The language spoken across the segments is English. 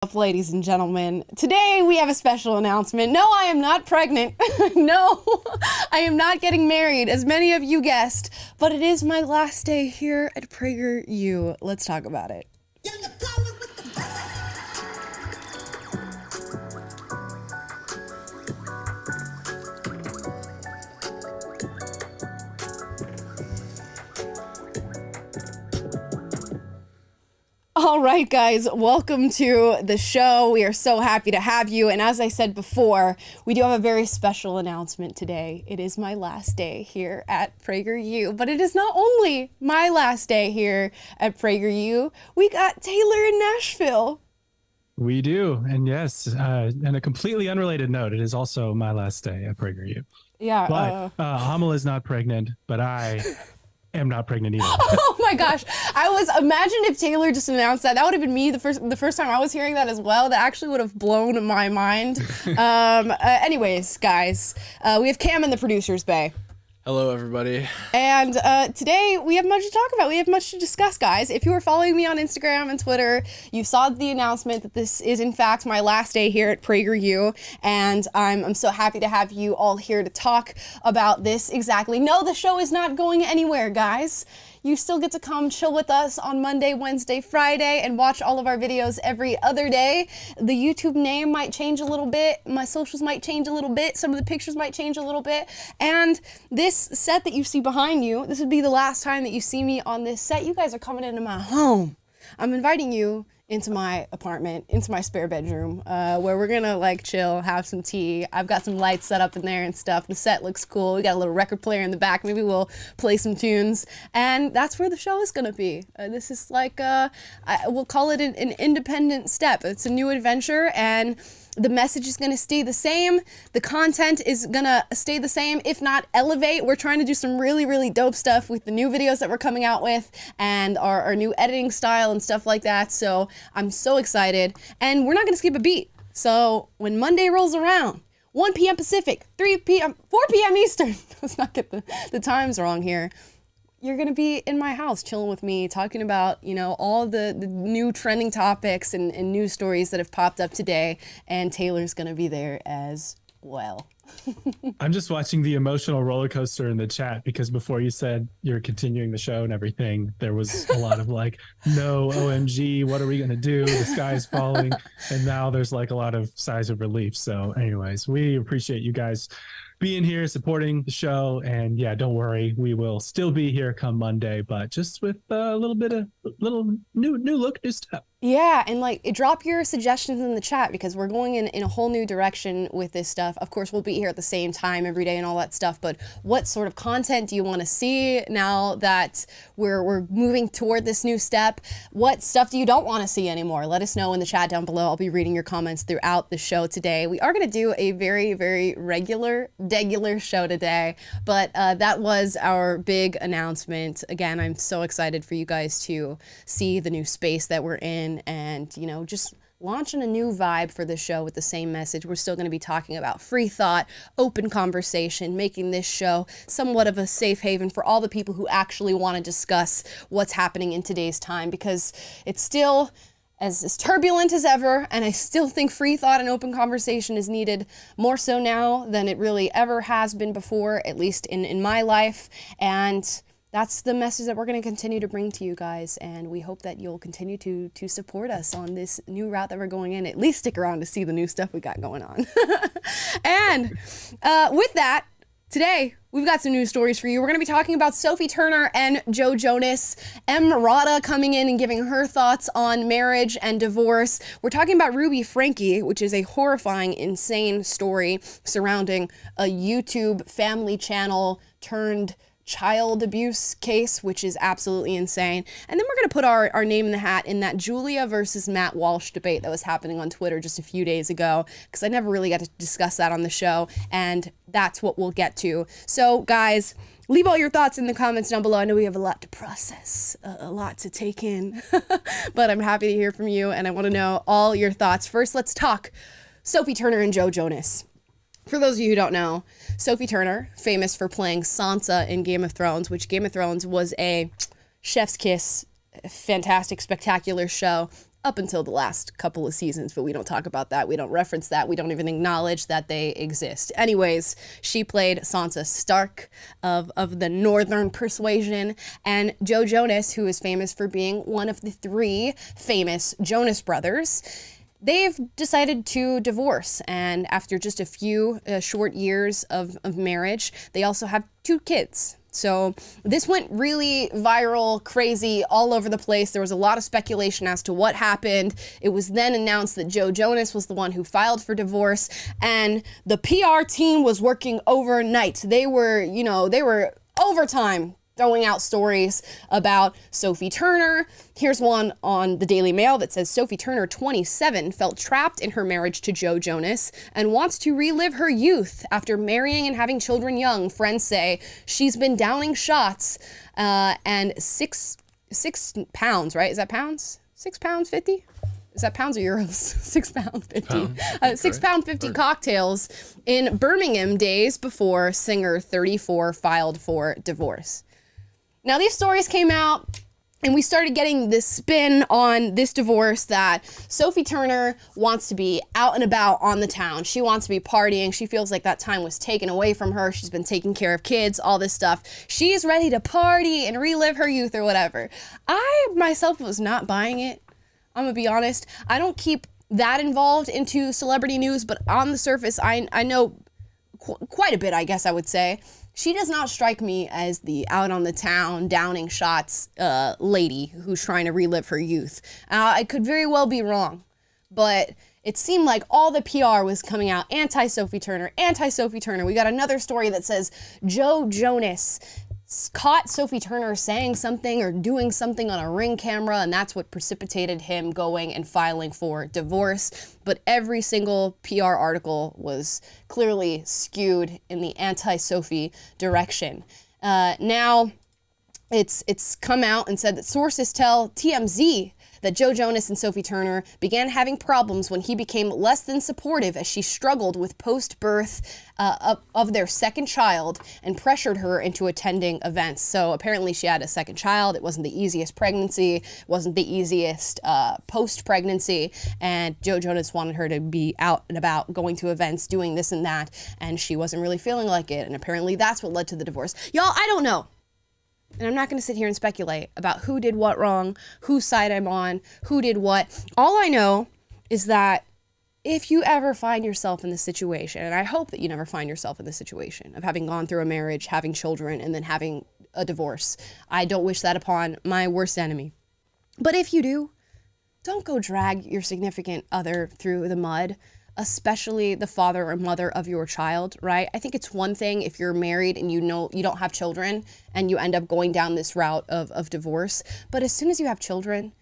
Up, ladies and gentlemen. Today we have a special announcement. No, I am not pregnant. No, I am not getting married, as many of you guessed, but it is my last day here at PragerU. Let's talk about it. All right, guys, welcome to the show. We are so happy to have you. And as I said before, we do have a very special announcement today. It is my last day here at PragerU, but it is not only my last day here at PragerU. We got Taylor in Nashville. We do. And yes, and a completely unrelated note, it is also my last day at PragerU. Yeah. But Hamel is not pregnant, but I am not pregnant either. Oh my gosh. Imagine if Taylor just announced that. That would have been me the first time I was hearing that as well. That actually would have blown my mind. Anyways, guys, we have Cam in the producer's bay. Hello, everybody. And today we have much to talk about. We have much to discuss, guys. If you were following me on Instagram and Twitter, you saw the announcement that this is, in fact, my last day here at PragerU. And I'm so happy to have you all here to talk about this exactly. No, the show is not going anywhere, guys. You still get to come chill with us on Monday, Wednesday, Friday, and watch all of our videos every other day. The YouTube name might change a little bit. My socials might change a little bit. Some of the pictures might change a little bit. And this set that you see behind you, this would be the last time that you see me on this set. You guys are coming into my home. I'm inviting you into my apartment, into my spare bedroom, where we're gonna like chill, have some tea. I've got some lights set up in there and stuff. The set looks cool. We got a little record player in the back. Maybe we'll play some tunes. And that's where the show is gonna be. This is like, we'll call it an independent step. It's a new adventure, and the message is going to stay the same. The content is going to stay the same, if not elevate. We're trying to do some really, really dope stuff with the new videos that we're coming out with and our new editing style and stuff like that. So I'm so excited. And we're not going to skip a beat. So when Monday rolls around, 1 p.m. Pacific, 3 p.m., 4 p.m. Eastern, let's not get the times wrong here. You're going to be in my house chilling with me, talking about, you know, all the new trending topics and news stories that have popped up today. And Taylor's going to be there as well. I'm just watching the emotional roller coaster in the chat because before you said you're continuing the show and everything, there was a lot of like, no, OMG, what are we going to do? The sky's falling. And now there's like a lot of sighs of relief. So anyways, we appreciate you guys being here, supporting the show, and yeah, don't worry, we will still be here come Monday, but just with a little new look, new stuff. Yeah, and like drop your suggestions in the chat because we're going in a whole new direction with this stuff. Of course, we'll be here at the same time every day and all that stuff, but what sort of content do you want to see now that we're moving toward this new step? What stuff do you don't want to see anymore? Let us know in the chat down below. I'll be reading your comments throughout the show today. We are going to do a very, very regular show today, but that was our big announcement. Again, I'm so excited for you guys to see the new space that we're in and, you know, just launching a new vibe for the show with the same message. We're still going to be talking about free thought, open conversation, making this show somewhat of a safe haven for all the people who actually want to discuss what's happening in today's time, because it's still as turbulent as ever, and I still think free thought and open conversation is needed more so now than it really ever has been before, at least in my life. And that's the message that we're going to continue to bring to you guys, and we hope that you'll continue to support us on this new route that we're going in. At least stick around to see the new stuff we got going on. And with that, today we've got some news stories for you. We're going to be talking about Sophie Turner and Joe Jonas, Rada coming in and giving her thoughts on marriage and divorce. We're talking about Ruby Franke, which is a horrifying, insane story surrounding a YouTube family channel turned child abuse case, which is absolutely insane. And then we're going to put our name in the hat in that Julia versus Matt Walsh debate that was happening on Twitter just a few days ago, because I never really got to discuss that on the show, and that's what we'll get to. So guys, leave all your thoughts in the comments down below. I know we have a lot to process, a lot to take in, but I'm happy to hear from you, and I want to know all your thoughts. First, let's talk Sophie Turner and Joe Jonas. For those of you who don't know, Sophie Turner, famous for playing Sansa in Game of Thrones, which Game of Thrones was a chef's kiss, fantastic, spectacular show. up until the last couple of seasons, but we don't talk about that. We don't reference that. We don't even acknowledge that they exist. Anyways, she played Sansa Stark of the Northern Persuasion, and Joe Jonas, who is famous for being one of the 3 famous Jonas brothers. They've decided to divorce, and after just a few short years of marriage, they also have 2 kids. So this went really viral, crazy, all over the place. There was a lot of speculation as to what happened. It was then announced that Joe Jonas was the one who filed for divorce, and the PR team was working overnight. They were overtime throwing out stories about Sophie Turner. Here's one on the Daily Mail that says Sophie Turner, 27, felt trapped in her marriage to Joe Jonas and wants to relive her youth after marrying and having children young. Friends say she's been downing shots and 6 pounds, right? Is that pounds? 6 pounds 50? Is that pounds or euros? 6 pound 50. 6 pound 50 cocktails in Birmingham days before singer 34 filed for divorce. Now, these stories came out, and we started getting this spin on this divorce that Sophie Turner wants to be out and about on the town. She wants to be partying. She feels like that time was taken away from her. She's been taking care of kids, all this stuff. She's ready to party and relive her youth or whatever. I, myself, was not buying it. I'm gonna be honest. I don't keep that involved into celebrity news, but on the surface, I know quite a bit, I guess I would say. She does not strike me as the out on the town, downing shots lady who's trying to relive her youth. I could very well be wrong, but it seemed like all the PR was coming out anti-Sophie Turner, anti-Sophie Turner. We got another story that says Joe Jonas caught Sophie Turner saying something or doing something on a Ring camera, and that's what precipitated him going and filing for divorce. But every single PR article was clearly skewed in the anti-Sophie direction. Now, it's come out and said that sources tell TMZ that Joe Jonas and Sophie Turner began having problems when he became less than supportive as she struggled with post-birth of their second child and pressured her into attending events. So apparently she had a second child. It wasn't the easiest pregnancy. It wasn't the easiest post-pregnancy. And Joe Jonas wanted her to be out and about, going to events, doing this and that. And she wasn't really feeling like it. And apparently that's what led to the divorce. Y'all, I don't know. And I'm not going to sit here and speculate about who did what wrong, whose side I'm on, who did what. All I know is that if you ever find yourself in this situation, and I hope that you never find yourself in this situation of having gone through a marriage, having children, and then having a divorce. I don't wish that upon my worst enemy. But if you do, don't go drag your significant other through the mud, especially the father or mother of your child, right? I think it's one thing if you're married and you know you don't have children and you end up going down this route of divorce. But as soon as you have children,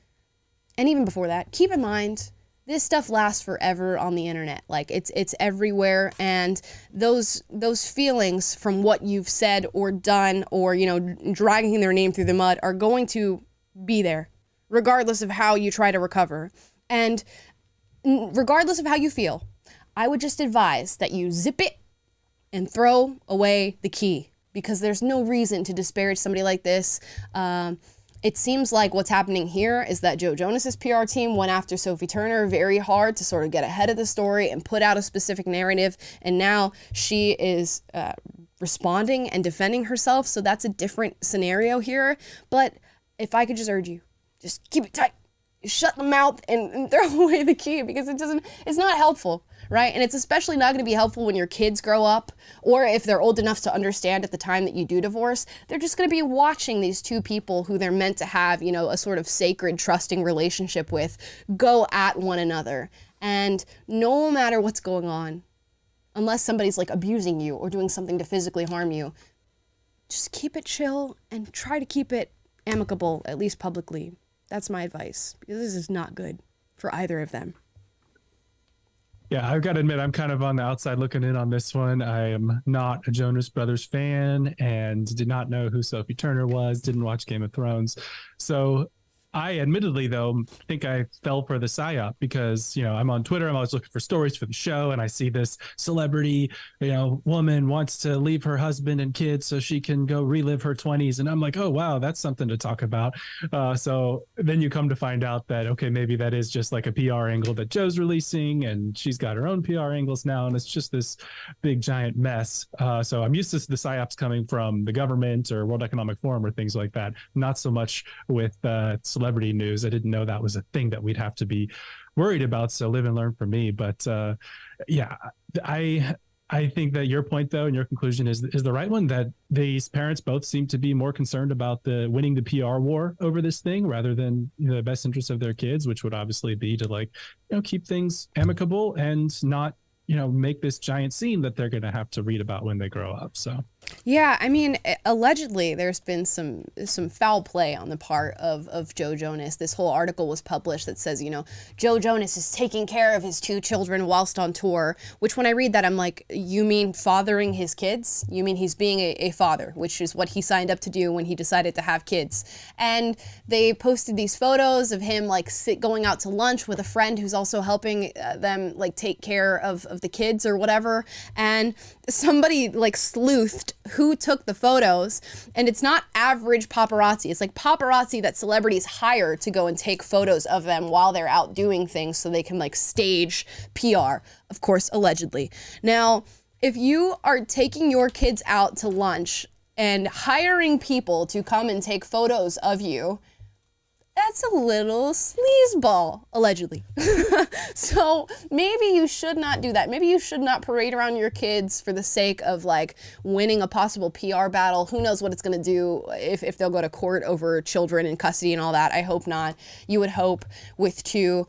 and even before that, keep in mind, this stuff lasts forever on the internet. Like it's everywhere, and those feelings from what you've said or done or, you know, dragging their name through the mud are going to be there, regardless of how you try to recover. And regardless of how you feel, I would just advise that you zip it and throw away the key, because there's no reason to disparage somebody like this. It seems like what's happening here is that Joe Jonas's PR team went after Sophie Turner very hard to sort of get ahead of the story and put out a specific narrative, and now she is responding and defending herself, so that's a different scenario here. But if I could just urge you, just keep it tight. Shut the mouth and throw away the key, because it's not helpful, right? And it's especially not going to be helpful when your kids grow up, or if they're old enough to understand at the time that you do divorce. They're just going to be watching these two people who they're meant to have, you know, a sort of sacred, trusting relationship with, go at one another. And no matter what's going on, unless somebody's like abusing you or doing something to physically harm you, just keep it chill and try to keep it amicable, at least publicly. That's my advice, because this is not good for either of them. Yeah, I've got to admit, I'm kind of on the outside looking in on this one. I am not a Jonas Brothers fan and did not know who Sophie Turner was, didn't watch Game of Thrones. So I admittedly, though, think I fell for the psyop because, I'm on Twitter. I'm always looking for stories for the show. And I see this celebrity, woman wants to leave her husband and kids so she can go relive her 20s. And I'm like, oh, wow, that's something to talk about. So then you come to find out that, okay, maybe that is just like a PR angle that Joe's releasing and she's got her own PR angles now. And it's just this big, giant mess. So I'm used to the psyops coming from the government or World Economic Forum or things like that. Not so much with celebrity news. I didn't know that was a thing that we'd have to be worried about. So live and learn from me. But yeah, I think that your point, though, and your conclusion is the right one, that these parents both seem to be more concerned about winning the PR war over this thing rather than the best interest of their kids, which would obviously be to keep things amicable and not make this giant scene that they're going to have to read about when they grow up. So yeah, I mean, allegedly there's been some foul play on the part of Joe Jonas. This whole article was published that says, Joe Jonas is taking care of his 2 children whilst on tour, which when I read that, I'm like, you mean fathering his kids? You mean he's being a father, which is what he signed up to do when he decided to have kids. And they posted these photos of him going out to lunch with a friend who's also helping them take care of the kids or whatever. And somebody sleuthed who took the photos, and it's not average paparazzi. It's paparazzi that celebrities hire to go and take photos of them while they're out doing things so they can stage PR, of course, allegedly. Now, if you are taking your kids out to lunch and hiring people to come and take photos of you, that's a little sleazeball, allegedly. So maybe you should not do that. Maybe you should not parade around your kids for the sake of winning a possible PR battle. Who knows what it's going to do if they'll go to court over children in custody and all that. I hope not. You would hope with 2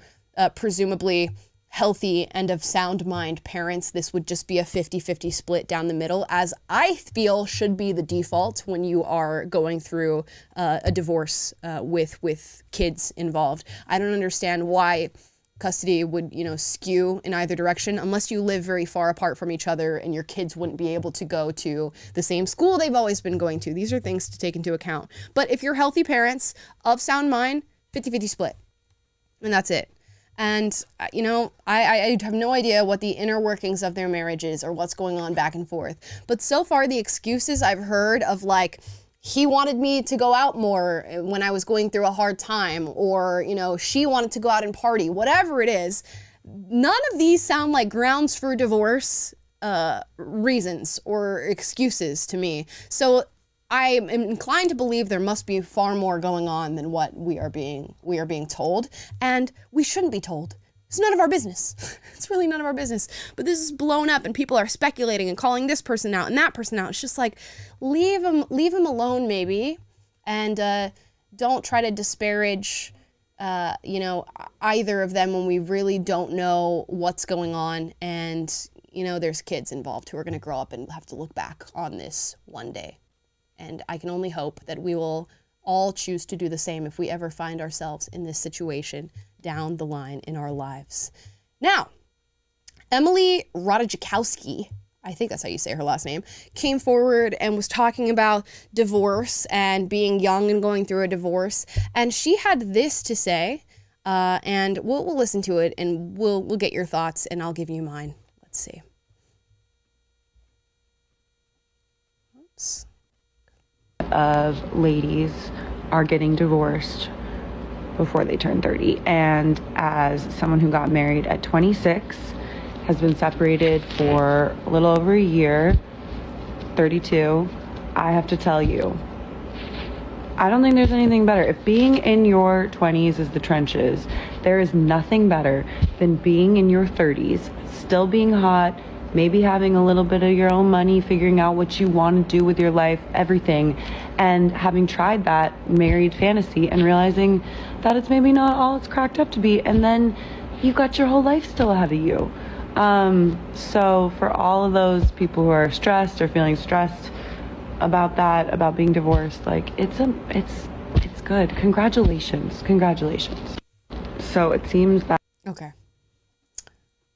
presumably healthy and of sound mind parents, this would just be a 50-50 split down the middle, as I feel should be the default when you are going through a divorce with kids involved. I don't understand why custody would, skew in either direction unless you live very far apart from each other and your kids wouldn't be able to go to the same school they've always been going to. These are things to take into account. But if you're healthy parents of sound mind, 50-50 split. And that's it. And, I have no idea what the inner workings of their marriage is or what's going on back and forth. But so far, the excuses I've heard of he wanted me to go out more when I was going through a hard time, or, she wanted to go out and party, whatever it is, none of these sound like grounds for divorce reasons or excuses to me. So I am inclined to believe there must be far more going on than what we are being told, and we shouldn't be told. It's none of our business. It's really none of our business. But this is blown up, and people are speculating and calling this person out and that person out. It's just leave them alone, maybe, and don't try to disparage, either of them when we really don't know what's going on, and there's kids involved who are going to grow up and have to look back on this one day. And I can only hope that we will all choose to do the same if we ever find ourselves in this situation down the line in our lives. Now, Emily Ratajkowsi, I think that's how you say her last name, came forward and was talking about divorce and being young and going through a divorce. And she had this to say, and we'll listen to it and we'll get your thoughts and I'll give you mine. Let's see. Oops. Of ladies are getting divorced before they turn 30, and as someone who got married at 26, has been separated for a little over a year, 32, I have to tell you, I don't think there's anything better. If being in your 20s is the trenches, there is nothing better than being in your 30s, still being hot, maybe having a little bit of your own money, figuring out what you want to do with your life, everything, and having tried that married fantasy and realizing that it's maybe not all it's cracked up to be, and then you've got your whole life still ahead of you. So for all of those people who are stressed or feeling stressed about that, about being divorced, it's good. Congratulations. So it seems that... Okay.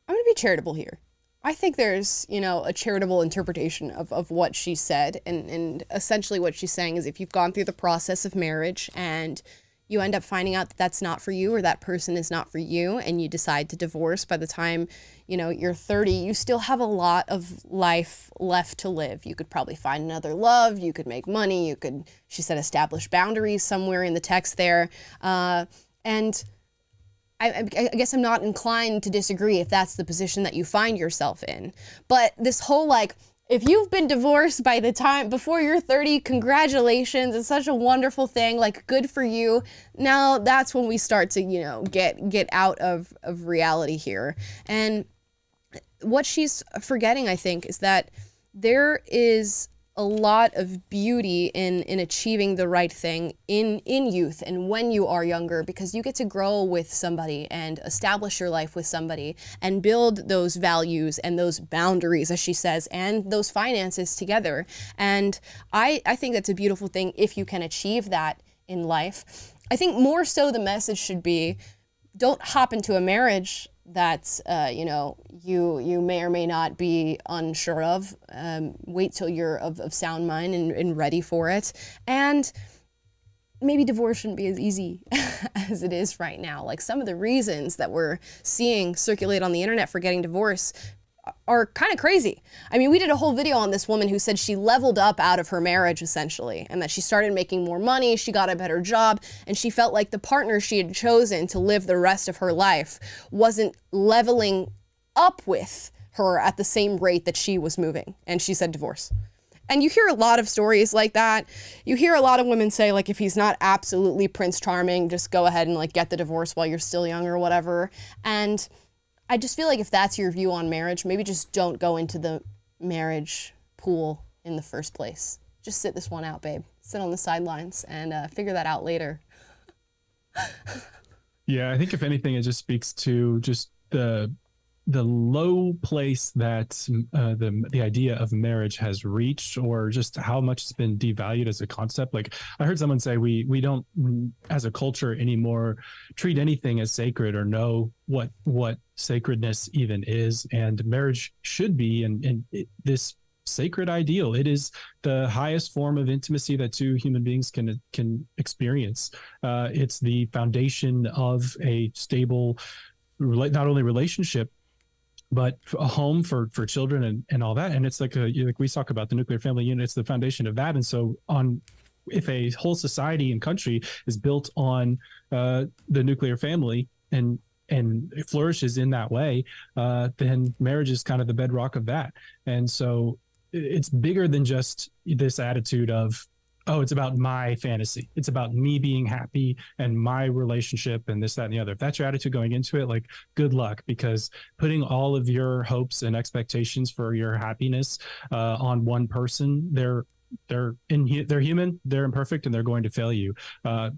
I'm going to be charitable here. I think there's, a charitable interpretation of what she said. And essentially what she's saying is if you've gone through the process of marriage and, you end up finding out that that's not for you, or that person is not for you, and you decide to divorce. By the time, you know, you're 30, you still have a lot of life left to live. You could probably find another love, you could make money, you could, she said, establish boundaries somewhere in the text there. And I guess I'm not inclined to disagree if that's the position that you find yourself in. But this whole, like, if you've been divorced by the time before you're 30, congratulations. It's such a wonderful thing. Like, good for you. Now that's when we start to, you know, get out of reality here. And what she's forgetting, I think, is that there is a lot of beauty in achieving the right thing in youth and when you are younger, because you get to grow with somebody and establish your life with somebody and build those values and those boundaries, as she says, and those finances together. And I think that's a beautiful thing if you can achieve that in life. I think more so the message should be, don't hop into a marriage that you know, you may or may not be unsure of. Wait till you're of sound mind and ready for it. And maybe divorce shouldn't be as easy as it is right now. Like, some of the reasons that we're seeing circulate on the internet for getting divorced are kind of crazy. I mean, we did a whole video on this woman who said she leveled up out of her marriage, essentially, and that she started making more money, she got a better job, and she felt like the partner she had chosen to live the rest of her life wasn't leveling up with her at the same rate that she was moving. And she said divorce. And you hear a lot of stories like that. You hear a lot of women say, like, if he's not absolutely Prince Charming, just go ahead and, like, get the divorce while you're still young or whatever. And I just feel like if that's your view on marriage, maybe just don't go into the marriage pool in the first place. Just sit this one out, babe. Sit on the sidelines and figure that out later. Yeah, I think if anything, it just speaks to just the low place that the idea of marriage has reached, or just how much it's been devalued as a concept. Like, I heard someone say we don't, as a culture anymore, treat anything as sacred or know what sacredness even is. And marriage should be this sacred ideal. It is the highest form of intimacy that two human beings can experience. It's the foundation of a stable, not only relationship, but a home for children and all that. And it's like we talk about the nuclear family unit, it's the foundation of that. And so if a whole society and country is built on the nuclear family and it flourishes in that way, then marriage is kind of the bedrock of that. And so it's bigger than just this attitude of, oh, it's about my fantasy. It's about me being happy and my relationship and this, that, and the other. If that's your attitude going into it, like, good luck, because putting all of your hopes and expectations for your happiness on one person, they're human, they're imperfect, and they're going to fail you.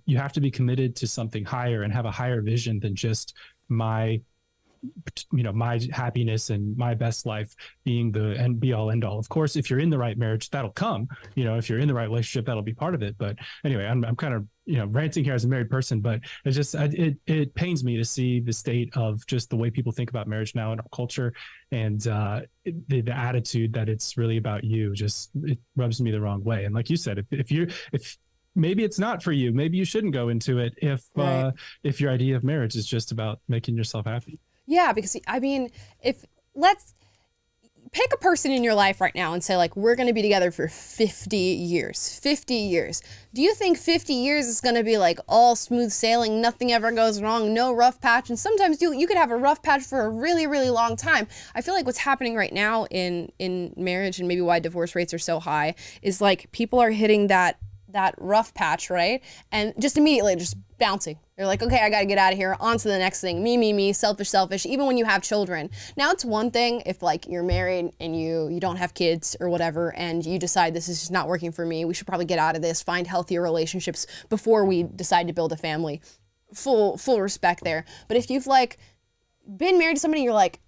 You have to be committed to something higher and have a higher vision than just my happiness and my best life being the end be all end all. Of course, if you're in the right marriage, that'll come. If you're in the right relationship, that'll be part of it. But anyway, I'm kind of ranting here as a married person, but it's just it pains me to see the state of just the way people think about marriage now in our culture, and the attitude that it's really about you. Just, it rubs me the wrong way. And like you said, if maybe it's not for you, maybe you shouldn't go into it if your idea of marriage is just about making yourself happy. Yeah, because I mean, let's pick a person in your life right now and say, like, we're going to be together for 50 years. 50 years. Do you think 50 years is going to be like all smooth sailing, nothing ever goes wrong, no rough patch? And sometimes you could have a rough patch for a really, really long time. I feel like what's happening right now in marriage, and maybe why divorce rates are so high, is like people are hitting that rough patch, right? And just immediately just bouncing. They're like, okay, I got to get out of here. On to the next thing. Me, selfish, even when you have children. Now, it's one thing if, like, you're married and you don't have kids or whatever, and you decide this is just not working for me. We should probably get out of this, find healthier relationships before we decide to build a family. Full respect there. But if you've, like, been married to somebody, you're like,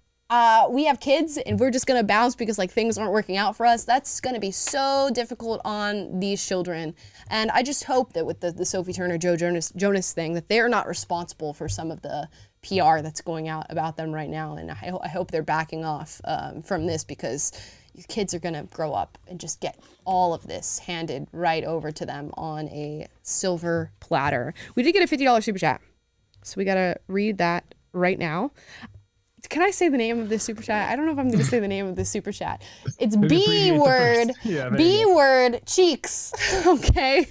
we have kids and we're just going to bounce because, like, things aren't working out for us, that's going to be so difficult on these children. And I just hope that with the Sophie Turner, Jonas thing, that they're not responsible for some of the PR that's going out about them right now. And I hope they're backing off from this, because your kids are gonna grow up and just get all of this handed right over to them on a silver platter. We did get a $50 super chat, so we gotta read that right now. Can I say the name of this super chat? I don't know if I'm going to say the name of this super chat. It's B word, B word cheeks. Okay.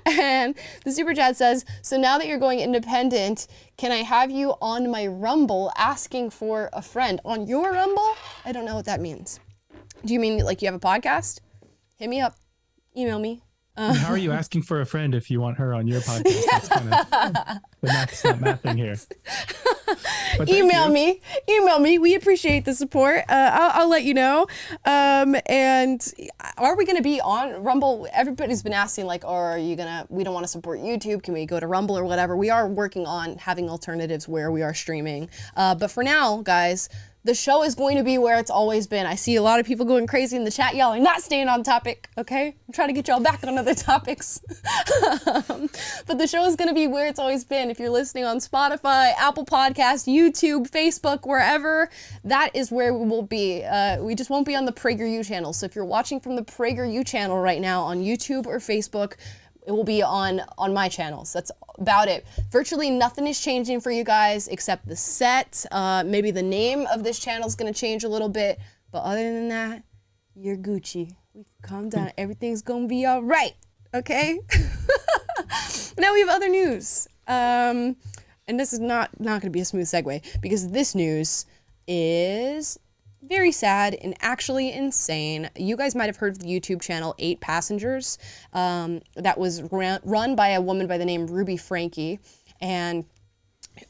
And the super chat says, so now that you're going independent, can I have you on my Rumble asking for a friend? On your Rumble? I don't know what that means. Do you mean like you have a podcast? Hit me up. Email me. How are you asking for a friend if you want her on your podcast? That's kind of the math's not mathing here. Email me. We appreciate the support. I'll let you know. And are we going to be on Rumble? Everybody's been asking like, we don't want to support YouTube. Can we go to Rumble or whatever? We are working on having alternatives where we are streaming. But for now, guys, the show is going to be where it's always been. I see a lot of people going crazy in the chat. Y'all are not staying on topic, okay? I'm trying to get y'all back on other topics. But the show is going to be where it's always been. If you're listening on Spotify, Apple Podcasts, YouTube, Facebook, wherever, that is where we will be. We just won't be on the PragerU channel. So if you're watching from the PragerU channel right now on YouTube or Facebook, it will be on my channels. That's about it. Virtually nothing is changing for you guys except the set. Maybe the name of this channel is going to change a little bit. But other than that, you're Gucci. Calm down. Everything's going to be all right. Okay? Now we have other news. And this is not going to be a smooth segue because this news is very sad and actually insane. You guys might have heard of the YouTube channel 8 Passengers. That was run by a woman by the name Ruby Franke, and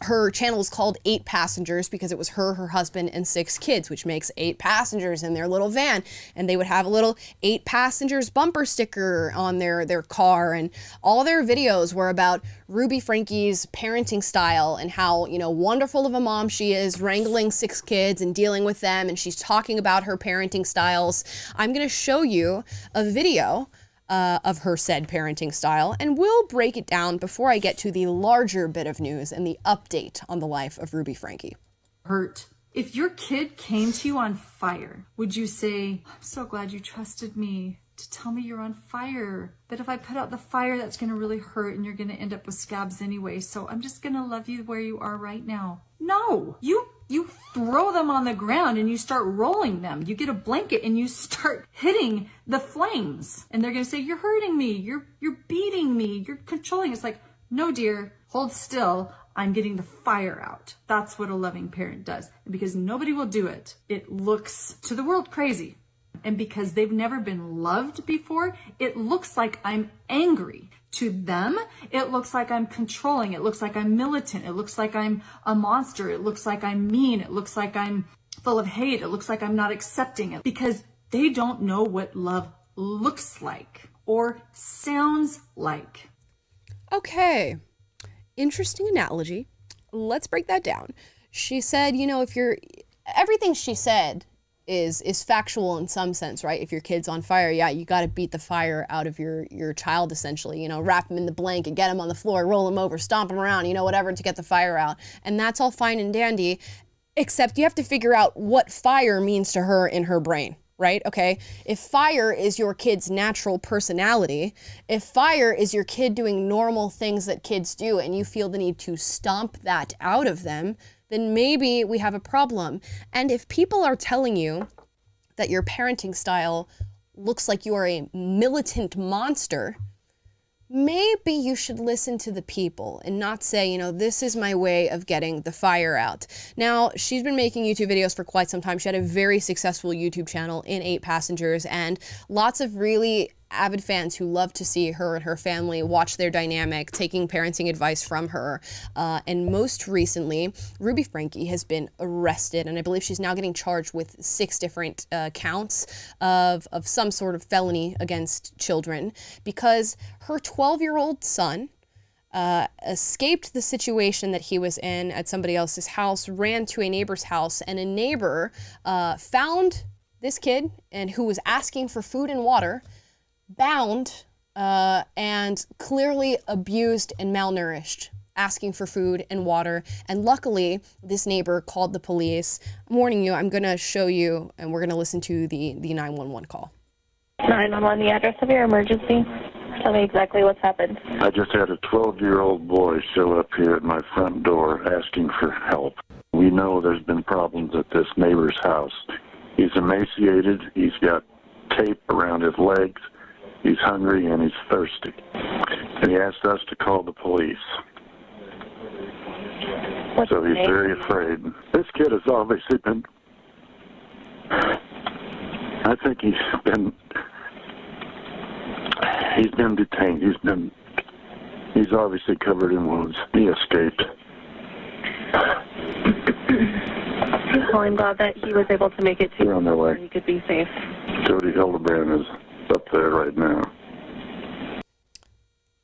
her channel is called 8 Passengers because it was her husband, and 6 kids, which makes 8 passengers in their little van. And they would have a little 8 passengers bumper sticker on their car. And all their videos were about Ruby Franke's parenting style and how, wonderful of a mom she is, wrangling 6 kids and dealing with them. And she's talking about her parenting styles. I'm going to show you a video of her said parenting style, and we'll break it down before I get to the larger bit of news and the update on the life of Ruby Franke. Hurt. If your kid came to you on fire, would you say, I'm so glad you trusted me to tell me you're on fire, but if I put out the fire, that's going to really hurt and you're going to end up with scabs anyway, so I'm just going to love you where you are right now? No, you throw them on the ground and you start rolling them. You get a blanket and you start hitting the flames. And they're going to say, you're hurting me. You're beating me. You're controlling. It's like, no, dear, hold still. I'm getting the fire out. That's what a loving parent does. And because nobody will do it, it looks to the world crazy. And because they've never been loved before, it looks like I'm angry. To them, it looks like I'm controlling. It looks like I'm militant. It looks like I'm a monster. It looks like I'm mean. It looks like I'm full of hate. It looks like I'm not accepting it because they don't know what love looks like or sounds like. Okay, interesting analogy. Let's break that down. She said, everything she said is factual in some sense, right? If your kid's on fire, yeah, you got to beat the fire out of your child, essentially, wrap him in the blanket, get him on the floor, roll him over, stomp him around, whatever to get the fire out. And that's all fine and dandy, except you have to figure out what fire means to her in her brain, right? Okay, if fire is your kid's natural personality, if fire is your kid doing normal things that kids do and you feel the need to stomp that out of them, then maybe we have a problem. And if people are telling you that your parenting style looks like you are a militant monster, maybe you should listen to the people and not say, this is my way of getting the fire out. Now, she's been making YouTube videos for quite some time. She had a very successful YouTube channel in 8 Passengers and lots of really avid fans who love to see her and her family watch their dynamic, taking parenting advice from her. And most recently, Ruby Franke has been arrested, and I believe she's now getting charged with 6 different counts of some sort of felony against children because her 12-year-old son escaped the situation that he was in at somebody else's house, ran to a neighbor's house, and a neighbor found this kid and who was asking for food and water, bound and clearly abused and malnourished asking for food and water. And luckily, this neighbor called the police. I'm warning you, I'm going to show you, and we're going to listen to the 911 call. 911, the address of your emergency. Tell me exactly what's happened. I just had a 12-year-old boy show up here at my front door asking for help. We know there's been problems at this neighbor's house. He's emaciated, he's got tape around his legs, he's hungry, and he's thirsty. And he asked us to call the police. What's So his he's name? very afraid. This kid has obviously been... I think he's been detained. He's obviously covered in wounds. He escaped. Well, I'm glad that he was able to make it to They're on their way. where he could be safe. Jody Hildebrand is up there right now.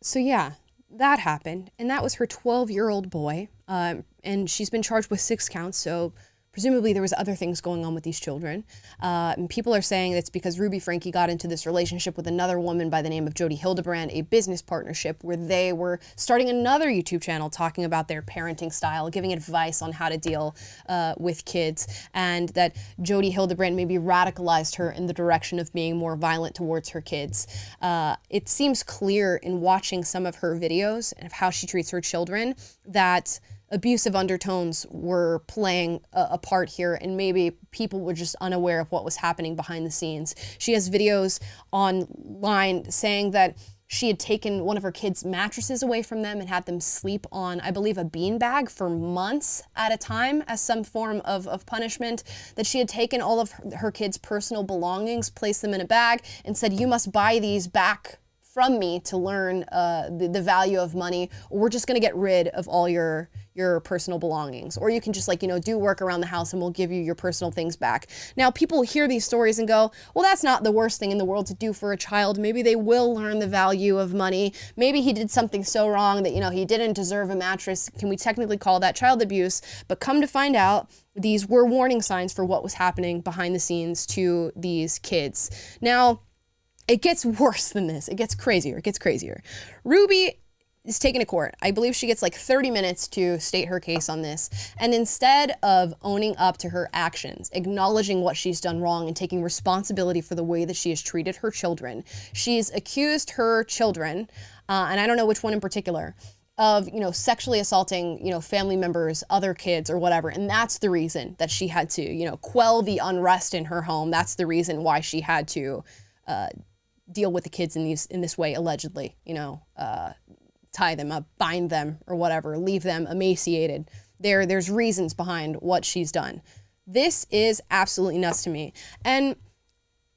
So yeah, that happened. And that was her 12-year-old boy. And she's been charged with 6 counts. So presumably there was other things going on with these children. And people are saying it's because Ruby Franke got into this relationship with another woman by the name of Jody Hildebrand, a business partnership where they were starting another YouTube channel talking about their parenting style, giving advice on how to deal with kids, and that Jody Hildebrand maybe radicalized her in the direction of being more violent towards her kids. It seems clear in watching some of her videos and of how she treats her children that abusive undertones were playing a part here, and maybe people were just unaware of what was happening behind the scenes. She has videos online saying that she had taken one of her kids' mattresses away from them and had them sleep on, I believe, a beanbag for months at a time as some form of punishment, that she had taken all of her kids' personal belongings, placed them in a bag, and said, "You must buy these back from me to learn the value of money, or we're just gonna get rid of all your personal belongings. Or you can just do work around the house and we'll give you your personal things back." Now, people hear these stories and go, well, that's not the worst thing in the world to do for a child. Maybe they will learn the value of money. Maybe he did something so wrong that, he didn't deserve a mattress. Can we technically call that child abuse? But come to find out, these were warning signs for what was happening behind the scenes to these kids. Now, it gets worse than this. It gets crazier. It gets crazier. Ruby is taken to court. I believe she gets 30 minutes to state her case on this. And instead of owning up to her actions, acknowledging what she's done wrong and taking responsibility for the way that she has treated her children, she's accused her children, and I don't know which one in particular, of, sexually assaulting, family members, other kids or whatever. And that's the reason that she had to, quell the unrest in her home. That's the reason why she had to deal with the kids in this way, allegedly, tie them up, bind them or whatever, leave them emaciated. There's reasons behind what she's done. This is absolutely nuts to me. And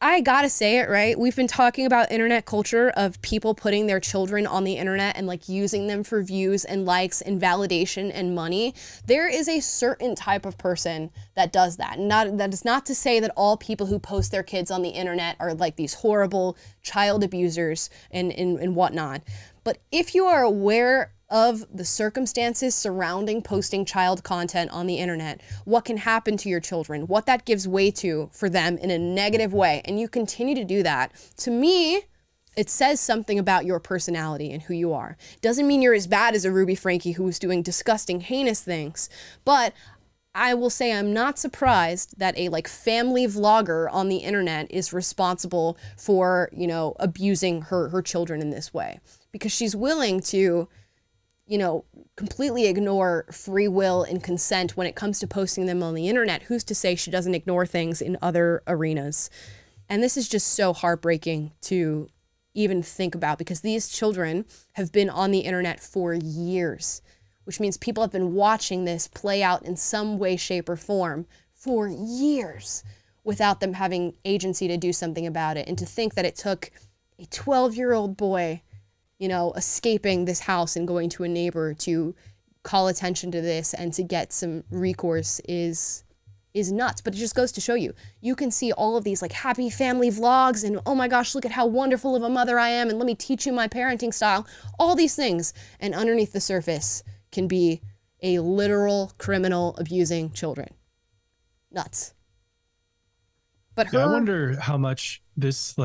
I gotta say it, right? We've been talking about internet culture of people putting their children on the internet and using them for views and likes and validation and money. There is a certain type of person that does that. That is not to say that all people who post their kids on the internet are these horrible child abusers and whatnot. But if you are aware of the circumstances surrounding posting child content on the internet, what can happen to your children, what that gives way to for them in a negative way, and you continue to do that, to me, it says something about your personality and who you are. Doesn't mean you're as bad as a Ruby Franke who was doing disgusting, heinous things, but I will say I'm not surprised that a family vlogger on the internet is responsible for, abusing her children in this way, because she's willing to completely ignore free will and consent when it comes to posting them on the internet. Who's to say she doesn't ignore things in other arenas? And this is just so heartbreaking to even think about, because these children have been on the internet for years, which means people have been watching this play out in some way, shape, or form for years without them having agency to do something about it. And to think that it took a 12-year-old boy escaping this house and going to a neighbor to call attention to this and to get some recourse is nuts. But it just goes to show you can see all of these happy family vlogs and, oh my gosh, look at how wonderful of a mother I am and let me teach you my parenting style, all these things. And underneath the surface can be a literal criminal abusing children. Nuts. But I wonder how much this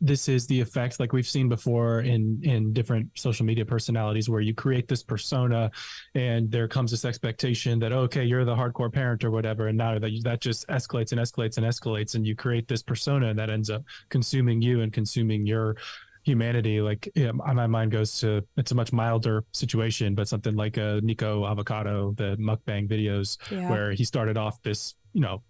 this is the effect like we've seen before in different social media personalities, where you create this persona and there comes this expectation that, okay, you're the hardcore parent or whatever, and now that just escalates and escalates and escalates, and you create this persona and that ends up consuming you and consuming your humanity. Like, my mind goes to, it's a much milder situation, but something like Nico Avocado, the mukbang videos, where he started off this,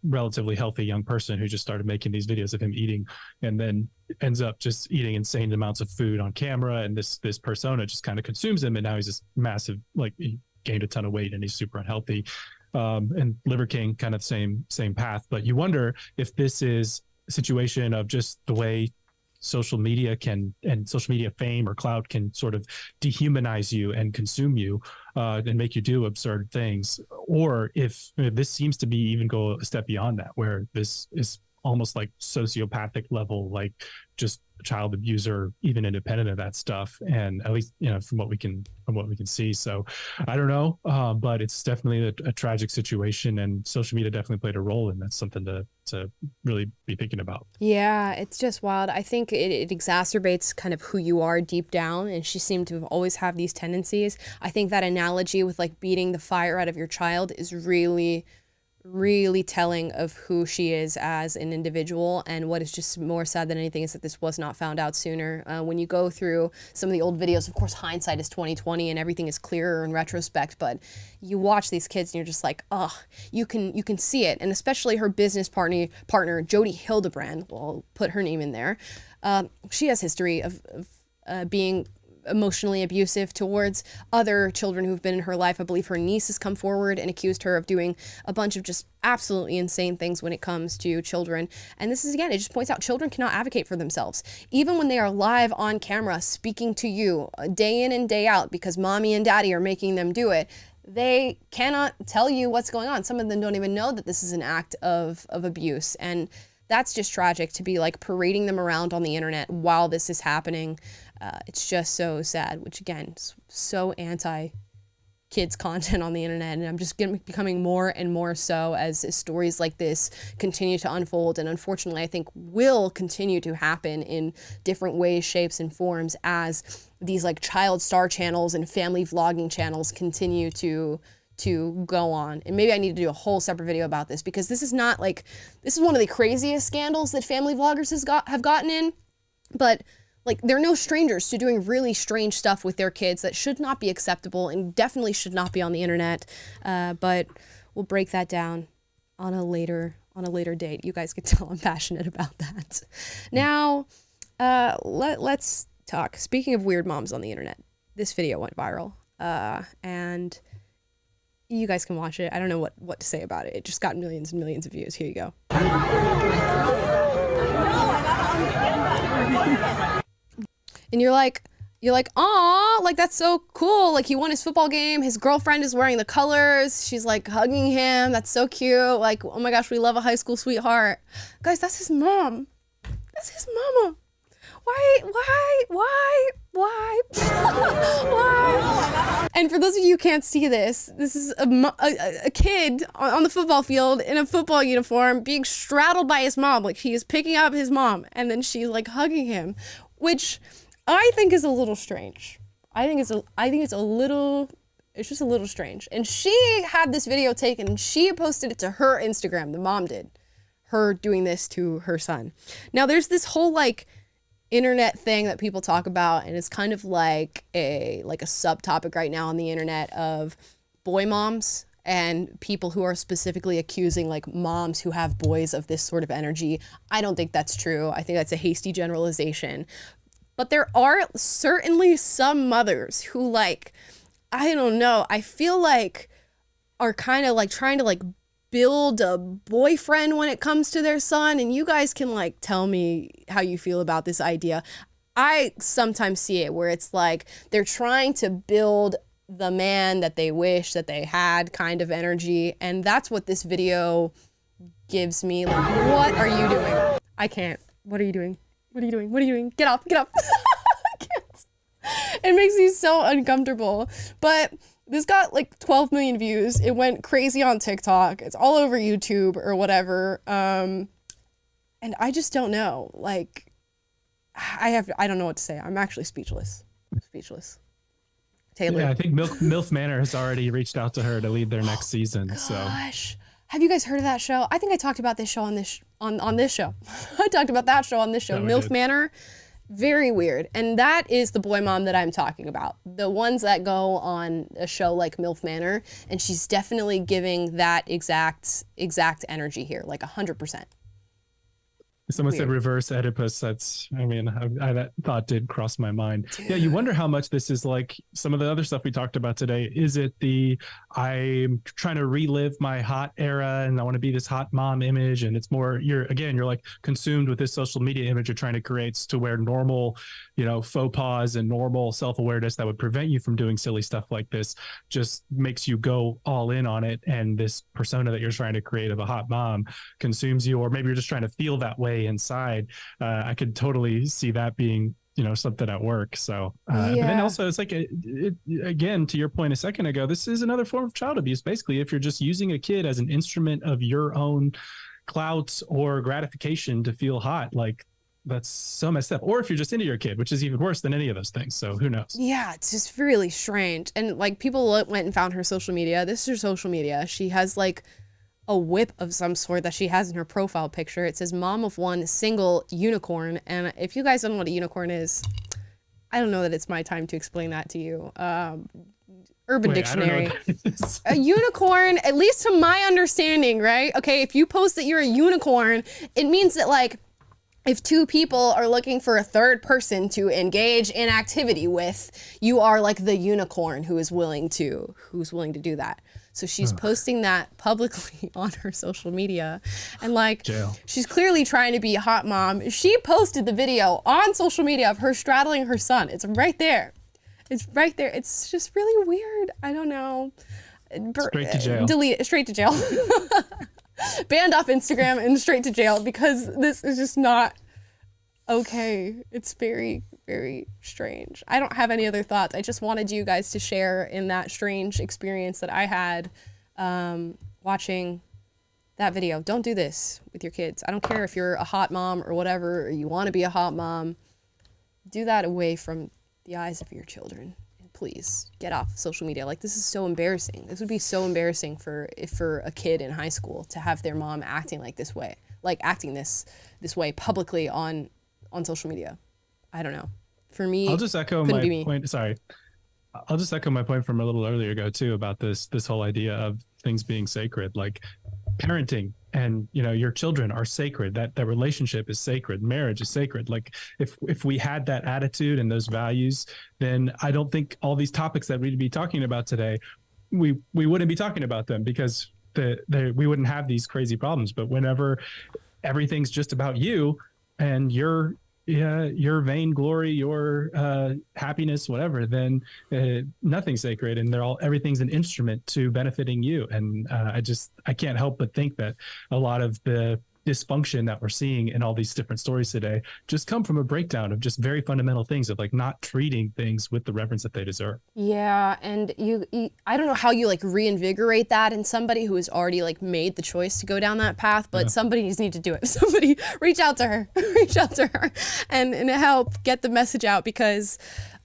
relatively healthy young person who just started making these videos of him eating, and then ends up just eating insane amounts of food on camera, and this persona just kind of consumes him, and now he's this massive, like, he gained a ton of weight and he's super unhealthy. And Liver King, kind of same path. But you wonder if this is a situation of just the way social media and social media fame or clout can sort of dehumanize you and consume you, and make you do absurd things, or if this seems to be even go a step beyond that, where this is almost like sociopathic level, like just child abuser, even independent of that stuff. And at least, from what we can see. So I don't know, but it's definitely a tragic situation, and social media definitely played a role, and that's something to really be thinking about. Yeah, it's just wild. I think it exacerbates kind of who you are deep down, and she seemed to always have these tendencies. I think that analogy with like beating the fire out of your child is really, really telling of who she is as an individual. And what is just more sad than anything is that this was not found out sooner. When you go through some of the old videos, of course, hindsight is 20/20 and everything is clearer in retrospect, but you watch these kids and you're just like, oh, you can see it. And especially her business partner, Jody Hildebrand, we'll put her name in there. She has history of being emotionally abusive towards other children who've been in her life. I believe her niece has come forward and accused her of doing a bunch of just absolutely insane things when it comes to children. And this is, again, it just points out children cannot advocate for themselves. Even when they are live on camera speaking to you day in and day out because mommy and daddy are making them do it, they cannot tell you what's going on. Some of them don't even know that this is an act of abuse. And that's just tragic, to be like parading them around on the internet while this is happening. It's just so sad, which again, is so anti-kids content on the internet. And I'm just becoming more and more so as stories like this continue to unfold. And unfortunately, I think will continue to happen in different ways, shapes, and forms as these like child star channels and family vlogging channels continue to go on. And maybe I need to do a whole separate video about this, because this is not like, this is one of the craziest scandals that family vloggers have gotten in, but like, they're no strangers to doing really strange stuff with their kids that should not be acceptable and definitely should not be on the internet. But we'll break that down on a later date. You guys can tell I'm passionate about that. Now, let's talk. Speaking of weird moms on the internet, this video went viral, and you guys can watch it. I don't know what to say about it. It just got millions and millions of views. Here you go. And you're like, aw, like, that's so cool. Like, he won his football game. His girlfriend is wearing the colors. She's like hugging him. That's so cute. Like, oh my gosh, we love a high school sweetheart. Guys, that's his mom. That's his mama. Why? Why? And for those of you who can't see this, this is a kid on the football field in a football uniform being straddled by his mom. Like, he is picking up his mom, and then she's like hugging him, which I think is a little strange. I think it's just a little strange. And she had this video taken and she posted it to her Instagram. The mom did. Her doing this to her son. Now there's this whole like internet thing that people talk about, and it's kind of like a subtopic right now on the internet of boy moms and people who are specifically accusing like moms who have boys of this sort of energy. I don't think that's true. I think that's a hasty generalization. But there are certainly some mothers who, like, I don't know, I feel like are kind of like trying to like build a boyfriend when it comes to their son. And you guys can like tell me how you feel about this idea. I sometimes see it where it's like they're trying to build the man that they wish that they had kind of energy. And that's what this video gives me. Like, what are you doing? I can't. What are you doing? What are you doing? What are you doing? Get up, get up. I can't. It makes me so uncomfortable. But this got like 12 million views. It went crazy on TikTok. It's all over YouTube or whatever. And I just don't know. Like, I don't know what to say. I'm actually speechless. Taylor. Yeah, I think MILF Manor has already reached out to her to lead their next season. Gosh. Have you guys heard of that show? I think I talked about this show on this on this show. I talked about that show on this show. MILF Manor. Very weird. And that is the boy mom that I'm talking about. The ones that go on a show like MILF Manor, and she's definitely giving that exact energy here, like 100%. Someone said reverse Oedipus. That thought did cross my mind. Dude. Yeah, you wonder how much this is like some of the other stuff we talked about today. Is it I'm trying to relive my hot era and I want to be this hot mom image, and it's more you're like consumed with this social media image you're trying to create to where normal, faux pas and normal self-awareness that would prevent you from doing silly stuff like this just makes you go all in on it, and this persona that you're trying to create of a hot mom consumes you, or maybe you're just trying to feel that way inside. I could totally see that being something at work. So but then also it's like again, to your point a second ago, this is another form of child abuse basically, if you're just using a kid as an instrument of your own clout or gratification to feel hot. Like, that's so messed up. Or if you're just into your kid, which is even worse than any of those things. So who knows? Yeah, it's just really strange. And like, people went and found her social media. This is her social media. She has like a whip of some sort that she has in her profile picture. It says mom of one, single, unicorn. And if you guys don't know what a unicorn is, I don't know that it's my time to explain that to you. Urban Dictionary. A unicorn, at least to my understanding, right? Okay, if you post that you're a unicorn, it means that like, if two people are looking for a third person to engage in activity with, you are like the unicorn who's willing to do that. So she's posting that publicly on her social media, and like, she's clearly trying to be a hot mom. She posted the video on social media of her straddling her son. It's right there. It's right there. It's just really weird. I don't know. Straight to jail. Delete it. Straight to jail. Banned off Instagram and straight to jail, because this is just not okay. It's very, very strange. I don't have any other thoughts. I just wanted you guys to share in that strange experience that I had watching that video. Don't do this with your kids. I don't care if you're a hot mom or whatever, or you want to be a hot mom. Do that away from the eyes of your children. Please get off social media. Like, this is so embarrassing. This would be so embarrassing for a kid in high school to have their mom acting like this way, like acting this way publicly on social media. I don't know. For me, I'll just echo my point. Sorry. I'll just echo my point from a little earlier ago too about this whole idea of things being sacred, like parenting and your children are sacred. That relationship is sacred. Marriage is sacred. Like, if we had that attitude and those values, then I don't think all these topics that we'd be talking about today, we wouldn't be talking about them, because we wouldn't have these crazy problems. But whenever everything's just about you and your vainglory, your happiness, whatever, then nothing's sacred, and everything's an instrument to benefiting you. And I can't help but think that a lot of the dysfunction that we're seeing in all these different stories today just come from a breakdown of just very fundamental things of like not treating things with the reverence that they deserve. Yeah, and you I don't know how you like reinvigorate that in somebody who has already like made the choice to go down that path, but somebody needs to do it. Somebody reach out to her and help get the message out, because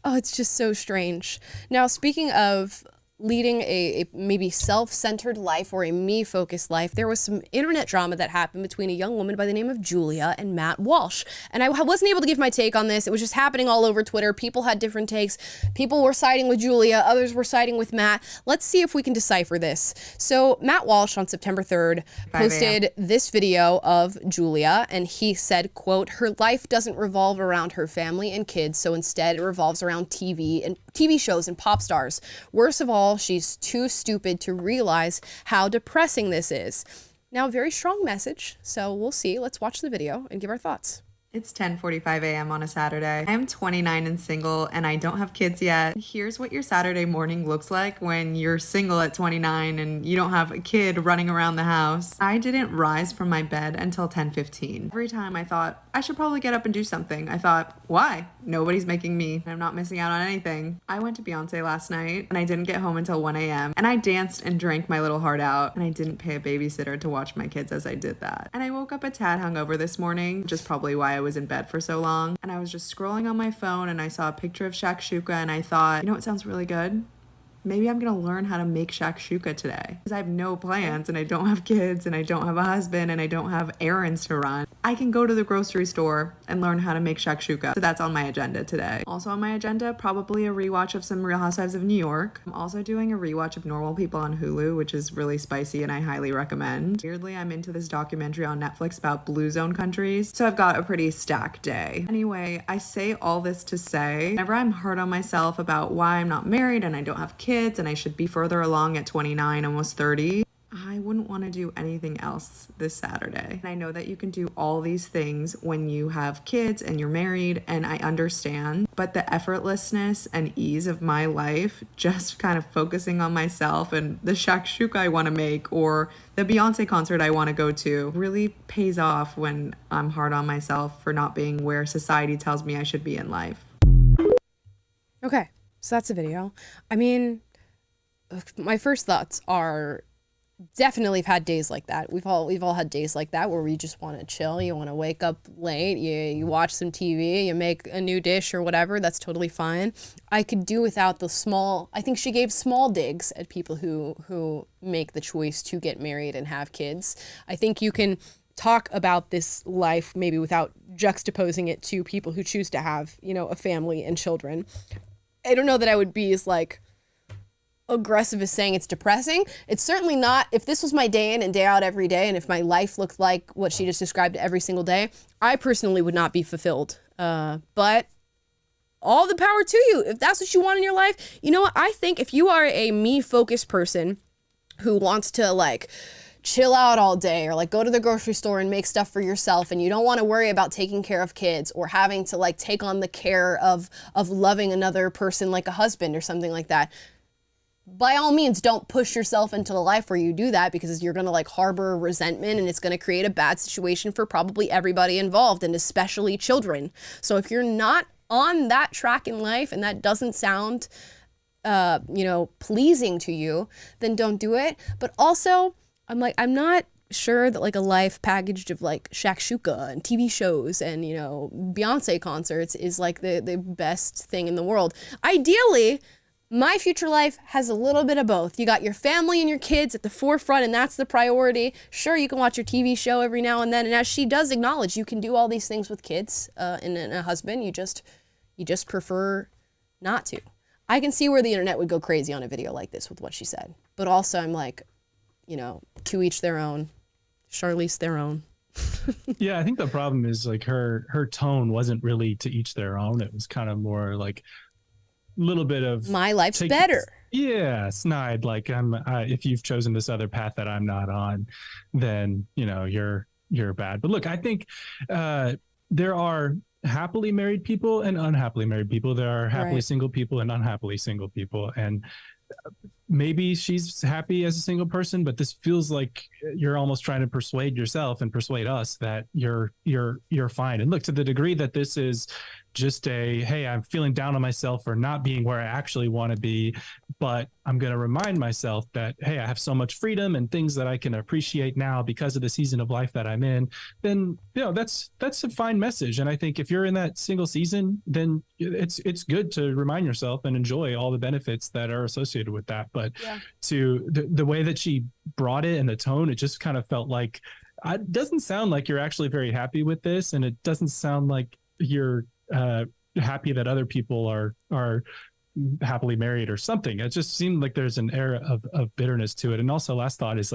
it's just so strange. Now, speaking of leading a maybe self-centered life or a me-focused life, there was some internet drama that happened between a young woman by the name of Julia and Matt Walsh. And I wasn't able to give my take on this. It was just happening all over Twitter. People had different takes. People were siding with Julia. Others were siding with Matt. Let's see if we can decipher this. So Matt Walsh on September 3rd posted this video of Julia, and he said, quote, "Her life doesn't revolve around her family and kids, so instead it revolves around TV shows and pop stars. Worst of all, she's too stupid to realize how depressing this is." Now, very strong message, so we'll see. Let's watch the video and give our thoughts. It's 10:45 a.m. on a Saturday. I'm 29 and single, and I don't have kids yet. Here's what your Saturday morning looks like when you're single at 29 and you don't have a kid running around the house. I didn't rise from my bed until 10:15. Every time I thought, I should probably get up and do something. I thought, why? Nobody's making me. I'm not missing out on anything. I went to Beyonce last night, and I didn't get home until 1 a.m. And I danced and drank my little heart out, and I didn't pay a babysitter to watch my kids as I did that. And I woke up a tad hungover this morning, which is probably why I was was in bed for so long. And I was just scrolling on my phone and I saw a picture of shakshuka and I thought, you know what sounds really good? Maybe I'm going to learn how to make shakshuka today because I have no plans and I don't have kids and I don't have a husband and I don't have errands to run. I can go to the grocery store and learn how to make shakshuka. So that's on my agenda today. Also on my agenda, probably a rewatch of some Real Housewives of New York. I'm also doing a rewatch of Normal People on Hulu, which is really spicy and I highly recommend. Weirdly, I'm into this documentary on Netflix about blue zone countries. So I've got a pretty stacked day. Anyway, I say all this to say, whenever I'm hard on myself about why I'm not married and I don't have kids and I should be further along at 29, almost 30, I wouldn't want to do anything else this Saturday. And I know that you can do all these things when you have kids and you're married, and I understand, but the effortlessness and ease of my life, just kind of focusing on myself and the shakshuka I want to make or the Beyonce concert I want to go to really pays off when I'm hard on myself for not being where society tells me I should be in life. Okay, so that's a video. I mean, my first thoughts are definitely have had days like that. We've all had days like that where we just want to chill. You want to wake up late. You watch some TV. You make a new dish or whatever. That's totally fine. I could do without the small. I think she gave small digs at people who make the choice to get married and have kids. I think you can talk about this life maybe without juxtaposing it to people who choose to have, a family and children. I don't know that I would be as aggressive as saying it's depressing. It's certainly not. If this was my day in and day out every day, and if my life looked like what she just described every single day, I personally would not be fulfilled. But all the power to you. If that's what you want in your life, you know what? I think if you are a me-focused person who wants to chill out all day or go to the grocery store and make stuff for yourself, and you don't want to worry about taking care of kids or having to take on the care of loving another person like a husband or something like that, by all means, don't push yourself into a life where you do that, because you're going to harbor resentment and it's going to create a bad situation for probably everybody involved, and especially children. So if you're not on that track in life and that doesn't sound, pleasing to you, then don't do it. But also, I'm not sure that a life packaged of shakshuka and TV shows and, Beyonce concerts is the best thing in the world. Ideally, my future life has a little bit of both. You got your family and your kids at the forefront, and that's the priority. Sure, you can watch your TV show every now and then, and as she does acknowledge, you can do all these things with kids and a husband. You just prefer not to. I can see where the internet would go crazy on a video like this with what she said, but also I'm to each their own. Charlize their own. Yeah, I think the problem is her tone wasn't really to each their own. It was kind of more little bit of my life's better. Yeah, snide. If you've chosen this other path that I'm not on, then you're bad. But look, I think there are happily married people and unhappily married people. There are happily single people and unhappily single people, and maybe she's happy as a single person, but this feels like you're almost trying to persuade yourself and persuade us that you're fine. And look, to the degree that this is just hey, I'm feeling down on myself for not being where I actually want to be, but I'm going to remind myself that, hey, I have so much freedom and things that I can appreciate now because of the season of life that I'm in, then, that's a fine message. And I think if you're in that single season, then it's good to remind yourself and enjoy all the benefits that are associated with that. But to the way that she brought it and the tone, it just kind of felt it doesn't sound like you're actually very happy with this. And it doesn't sound like you're happy that other people are happily married or something. It just seemed like there's an air of bitterness to it. And also, last thought is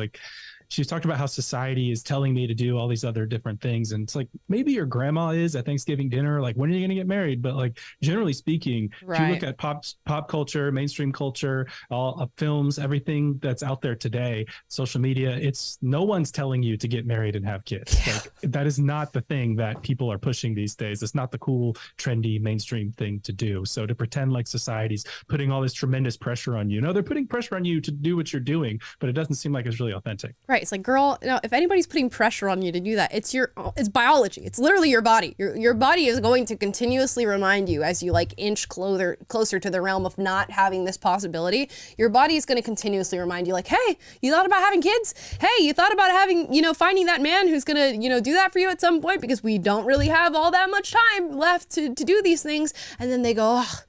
she's talked about how society is telling me to do all these other different things. And it's maybe your grandma is at Thanksgiving dinner, when are you going to get married? But generally speaking, if you look at pop culture, mainstream culture, all films, everything that's out there today, social media, it's no one's telling you to get married and have kids. That is not the thing that people are pushing these days. It's not the cool, trendy, mainstream thing to do. So to pretend like society's putting all this tremendous pressure on you, no, they're putting pressure on you to do what you're doing, but it doesn't seem like it's really authentic. Right. It's like, girl, if anybody's putting pressure on you to do that, it's biology. It's literally your body. Your body is going to continuously remind you as you like inch closer to the realm of not having this possibility. Your body is going to continuously remind you like, hey, you thought about having kids? Hey, you thought about having, finding that man who's going to, do that for you at some point, because we don't really have all that much time left to do these things. And then they go, oh,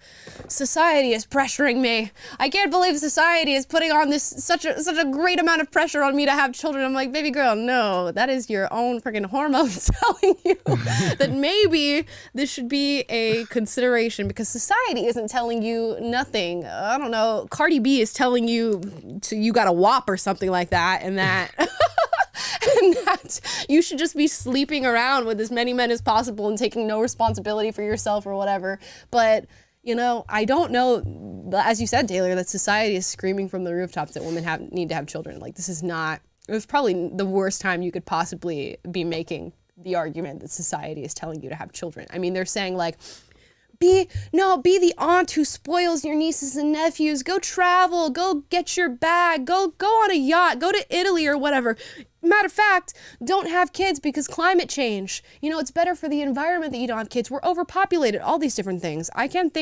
society is pressuring me. I can't believe society is putting on this such a great amount of pressure on me to have children. I'm like, baby girl, no, that is your own freaking hormones telling you that maybe this should be a consideration, because society isn't telling you nothing. I don't know. Cardi B is telling you you got a WAP or something like that, and that and that you should just be sleeping around with as many men as possible and taking no responsibility for yourself or whatever. But I don't know, as you said, Taylor, that society is screaming from the rooftops that women need to have children. Like, this is not, it was probably the worst time you could possibly be making the argument that society is telling you to have children. I mean, they're saying like, be the aunt who spoils your nieces and nephews, go travel, go get your bag, go on a yacht, go to Italy or whatever. Matter of fact, don't have kids because climate change. It's better for the environment that you don't have kids. We're overpopulated, all these different things. I'm trying to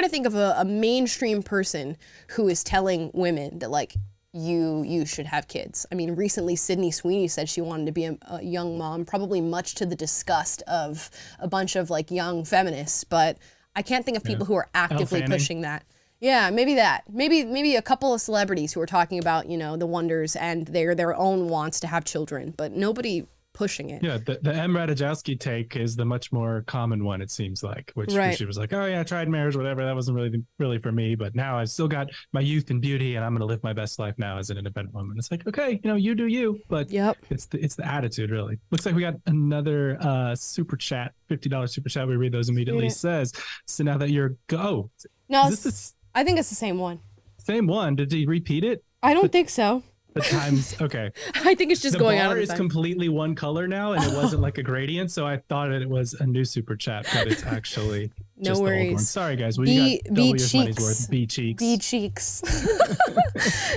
think of a mainstream person who is telling women that like, you should have kids. I mean, recently Sydney Sweeney said she wanted to be a young mom, probably much to the disgust of a bunch of like young feminists, but I can't think of people who are actively pushing that. Yeah, maybe that. Maybe a couple of celebrities who are talking about, the wonders and their own wants to have children, but nobody pushing it. Yeah, the M. Ratajkowsi take is the much more common one, it seems like, which she was like, oh yeah, I tried marriage, whatever, that wasn't really for me, but now I've still got my youth and beauty and I'm going to live my best life now as an independent woman. It's like, okay, you do you, but it's the attitude, really. Looks like we got another super chat, $50 super chat. We read those immediately. Says, so now that you're no, I think it's the same one. Same one. Did he repeat it? I don't think so. The times, okay. I think it's just going out of the bar is completely one color now, and it wasn't like a gradient, so I thought it was a new super chat, but it's actually just the old one. Sorry, guys. You got double your money's worth. B cheeks. B cheeks.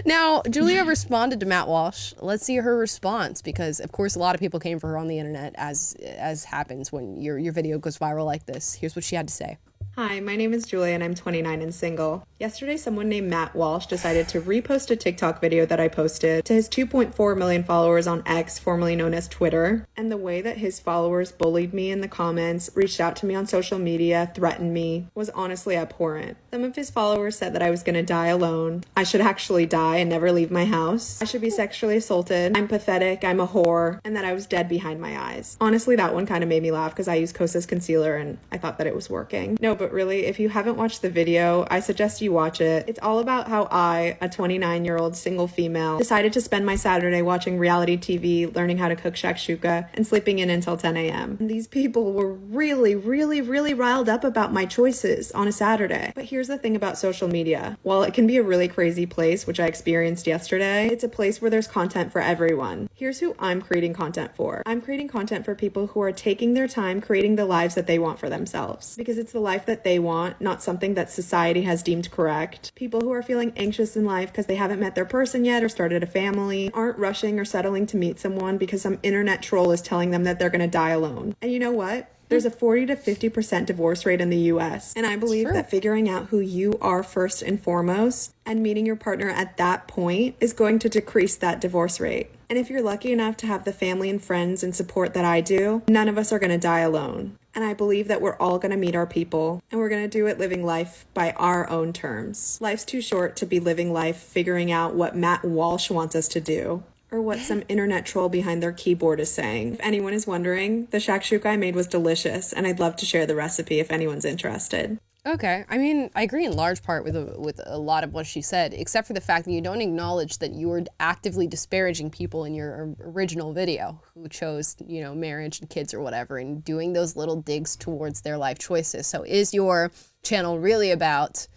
Now, Julia responded to Matt Walsh. Let's see her response, because of course a lot of people came for her on the internet, as happens when your video goes viral like this. Here's what she had to say. Hi, my name is Julia and I'm 29 and single. Yesterday, someone named Matt Walsh decided to repost a TikTok video that I posted to his 2.4 million followers on X, formerly known as Twitter. And the way that his followers bullied me in the comments, reached out to me on social media, threatened me, was honestly abhorrent. Some of his followers said that I was going to die alone. I should actually die and never leave my house. I should be sexually assaulted. I'm pathetic. I'm a whore. And that I was dead behind my eyes. Honestly, that one kind of made me laugh because I use Kosas concealer and I thought that it was working. No, but really, if you haven't watched the video, I suggest you watch it. It's all about how I, a 29-year-old single female, decided to spend my Saturday watching reality TV, learning how to cook shakshuka, and sleeping in until 10 a.m. And these people were really, really, really riled up about my choices on a Saturday. But here's the thing about social media. While it can be a really crazy place, which I experienced yesterday, it's a place where there's content for everyone. Here's who I'm creating content for. I'm creating content for people who are taking their time creating the lives that they want for themselves. Because it's the life that they want, not something that society has deemed correct. People who are feeling anxious in life because they haven't met their person yet or started a family, aren't rushing or settling to meet someone because some internet troll is telling them that they're going to die alone. And you know what? There's a 40 to 50% divorce rate in the US. And I believe that figuring out who you are first and foremost and meeting your partner at that point is going to decrease that divorce rate. And if you're lucky enough to have the family and friends and support that I do, none of us are going to die alone. And I believe that we're all going to meet our people, and we're going to do it living life by our own terms. Life's too short to be living life figuring out what Matt Walsh wants us to do, or what some internet troll behind their keyboard is saying. If anyone is wondering, the shakshuka I made was delicious, and I'd love to share the recipe if anyone's interested. Okay, I mean, I agree in large part with a lot of what she said, except for the fact that you don't acknowledge that you were actively disparaging people in your original video who chose, marriage and kids or whatever, and doing those little digs towards their life choices. So is your channel really about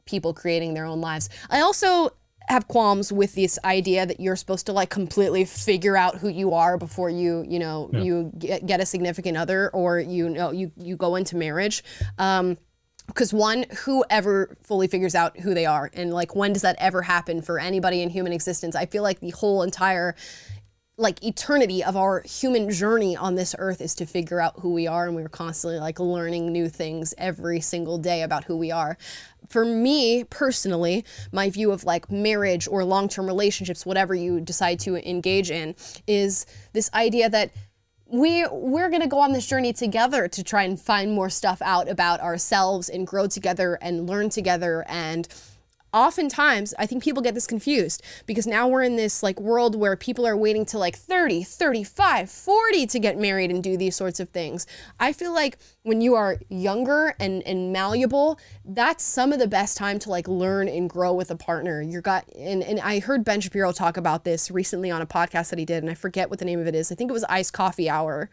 people creating their own lives? I also have qualms with this idea that you're supposed to like completely figure out who you are before you you get a significant other or you go into marriage. Because one, who ever fully figures out who they are? And like, when does that ever happen for anybody in human existence? I feel like the whole entire like eternity of our human journey on this earth is to figure out who we are, and we're constantly like learning new things every single day about who we are. For me personally, my view of like marriage or long-term relationships, whatever you decide to engage in, is this idea that we're going to go on this journey together to try and find more stuff out about ourselves and grow together and learn together. And oftentimes, I think people get this confused because now we're in this like world where people are waiting to like 30, 35, 40 to get married and do these sorts of things. I feel like when you are younger and malleable, that's some of the best time to like learn and grow with a partner. And I heard Ben Shapiro talk about this recently on a podcast that he did, and I forget what the name of it is. I think it was Iced Coffee Hour.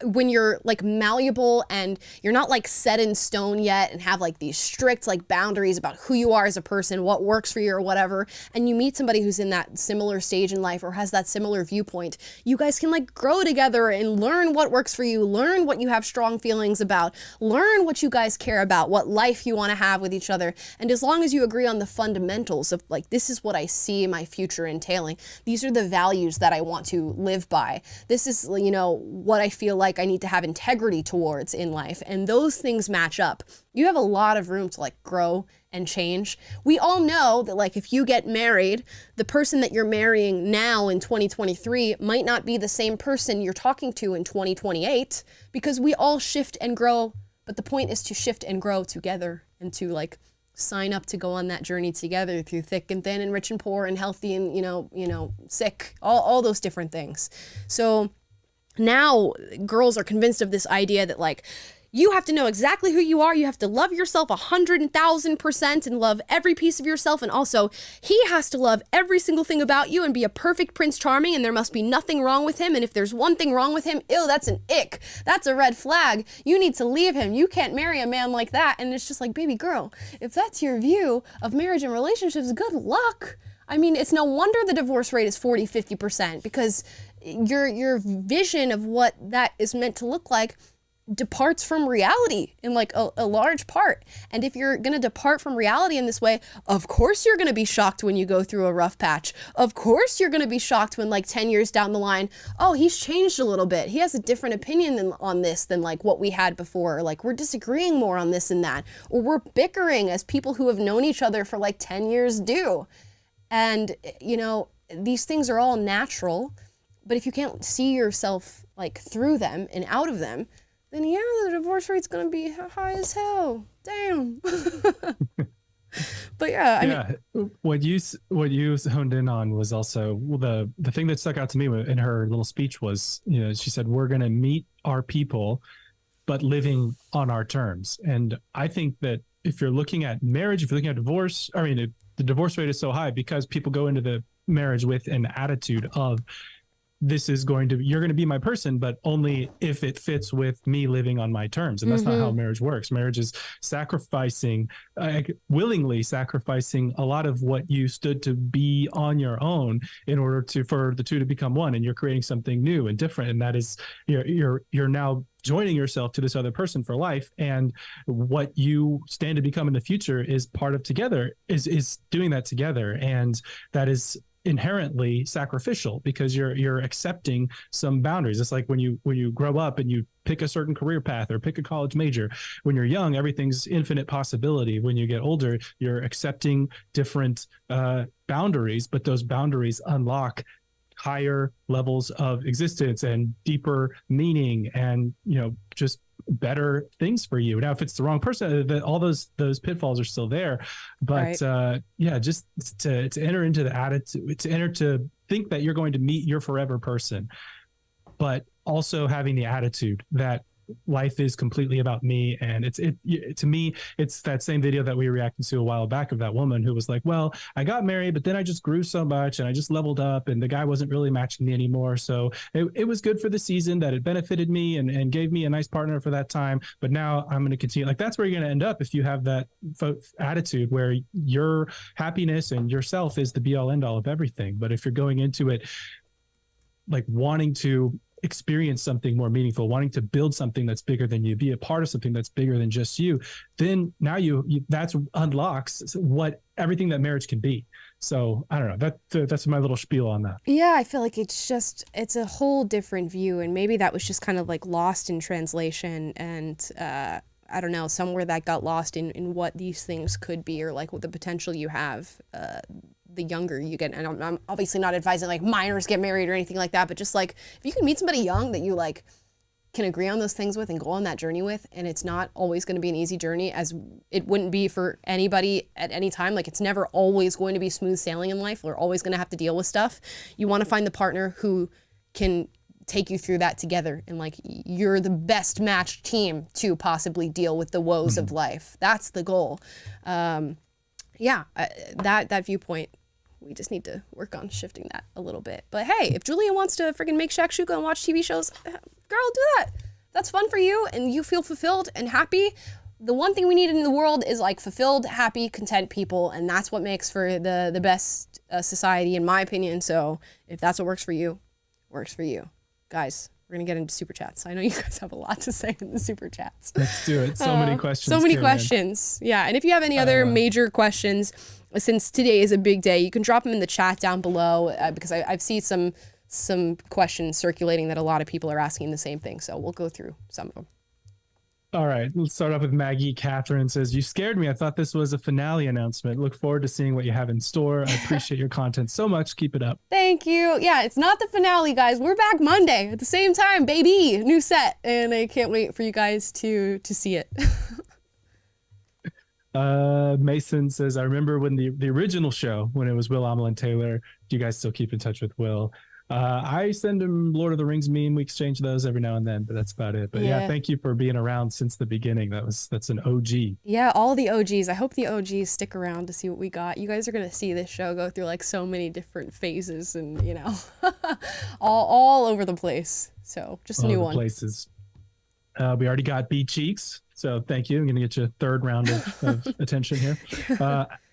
When you're like malleable and you're not like set in stone yet and have like these strict like boundaries about who you are as a person, what works for you or whatever, and you meet somebody who's in that similar stage in life or has that similar viewpoint, you guys can like grow together and learn what works for you, learn what you have strong feelings about, learn what you guys care about, what life you want to have with each other. And as long as you agree on the fundamentals of like, this is what I see my future entailing, these are the values that I want to live by, this is, you know, what I feel like I need to have integrity towards in life, and those things match up, you have a lot of room to like grow and change. We all know that like if you get married, the person that you're marrying now in 2023 might not be the same person you're talking to in 2028, because we all shift and grow, but the point is to shift and grow together and to like sign up to go on that journey together through thick and thin and rich and poor and healthy and you know sick, all those different things. So now girls are convinced of this idea that like, you have to know exactly who you are. You have to love yourself 100,000% and love every piece of yourself. And also he has to love every single thing about you and be a perfect Prince Charming. And there must be nothing wrong with him. And if there's one thing wrong with him, ew, that's an ick. That's a red flag. You need to leave him. You can't marry a man like that. And it's just like, baby girl, if that's your view of marriage and relationships, good luck. I mean, it's no wonder the divorce rate is 40, 50%, because your vision of what that is meant to look like departs from reality in like a large part. And if you're going to depart from reality in this way, of course you're going to be shocked when you go through a rough patch. Of course you're going to be shocked when like 10 years down the line, oh, he's changed a little bit. He has a different opinion on this than like what we had before. Or, like, we're disagreeing more on this and that. Or we're bickering as people who have known each other for like 10 years do. And, you know, these things are all natural, but if you can't see yourself like through them and out of them, then yeah, the divorce rate's gonna be high as hell. Damn. But yeah, I mean, what you honed in on was also the thing that stuck out to me in her little speech was, you know, she said, we're gonna meet our people, but living on our terms. And I think that if you're looking at marriage, if you're looking at divorce, I mean, the divorce rate is so high because people go into the marriage with an attitude of, you're going to be my person, but only if it fits with me living on my terms. And that's not how marriage works. Marriage is willingly sacrificing a lot of what you stood to be on your own in order for the two to become one. And you're creating something new and different. And that is, you're now joining yourself to this other person for life. And what you stand to become in the future is part of together, is doing that together. And that is inherently sacrificial because you're accepting some boundaries. It's like when you grow up and you pick a certain career path or pick a college major. When you're young, everything's infinite possibility. When you get older, you're accepting different boundaries, but those boundaries unlock higher levels of existence and deeper meaning and, you know, just better things for you. Now, if it's the wrong person, all those pitfalls are still there. But right. Just to enter into the attitude, to think that you're going to meet your forever person, but also having the attitude that life is completely about me. And to me, it's that same video that we reacted to a while back of that woman who was like, well, I got married, but then I just grew so much and I just leveled up and the guy wasn't really matching me anymore. So it was good for the season that it benefited me and gave me a nice partner for that time. But now I'm going to continue. Like, that's where you're going to end up if you have that attitude where your happiness and yourself is the be all end all of everything. But if you're going into it like wanting to experience something more meaningful, wanting to build something that's bigger than you, be a part of something that's bigger than just you, then now you that's unlocks what everything that marriage can be. So I don't know, that's my little spiel on that. Yeah, I feel like it's a whole different view, and maybe that was just kind of like lost in translation, and I don't know, somewhere that got lost in what these things could be, or like what the potential you have the younger you get. And I'm obviously not advising like minors get married or anything like that, but just like if you can meet somebody young that you like can agree on those things with and go on that journey with, and it's not always going to be an easy journey, as it wouldn't be for anybody at any time. Like it's never always going to be smooth sailing in life. We're always going to have to deal with stuff. You want to find the partner who can take you through that together, and like you're the best matched team to possibly deal with the woes of life. That's the goal. That viewpoint, we just need to work on shifting that a little bit. But hey, if Julia wants to freaking make shakshuka and watch TV shows, girl, do that. That's fun for you, and you feel fulfilled and happy. The one thing we need in the world is like fulfilled, happy, content people, and that's what makes for the best society, in my opinion. So if that's what works for you, works for you. Guys, we're going to get into Super Chats. I know you guys have a lot to say in the Super Chats. Let's do it. So many questions. So many questions. Yeah, and if you have any other major questions, since today is a big day, you can drop them in the chat down below, because I've seen some questions circulating that a lot of people are asking the same thing. So we'll go through some of them. All right, let's start off with Maggie. Catherine says, "You scared me. I thought this was a finale announcement. Look forward to seeing what you have in store. I appreciate your content so much. Keep it up." Thank you. Yeah, it's not the finale, guys. We're back Monday at the same time, baby. New set, and I can't wait for you guys to see it. Mason says, "I remember when the original show, when it was Will, Amal, and Taylor. Do you guys still keep in touch with Will?" I send him Lord of the Rings meme. We exchange those every now and then, but that's about it. But yeah, thank you for being around since the beginning. That's an OG. Yeah, all the OGs. I hope the OGs stick around to see what we got. You guys are gonna see this show go through like so many different phases, and you know, all over the place. So just a new one. Places. We already got B Cheeks, so thank you. I'm gonna get you a third round of attention here.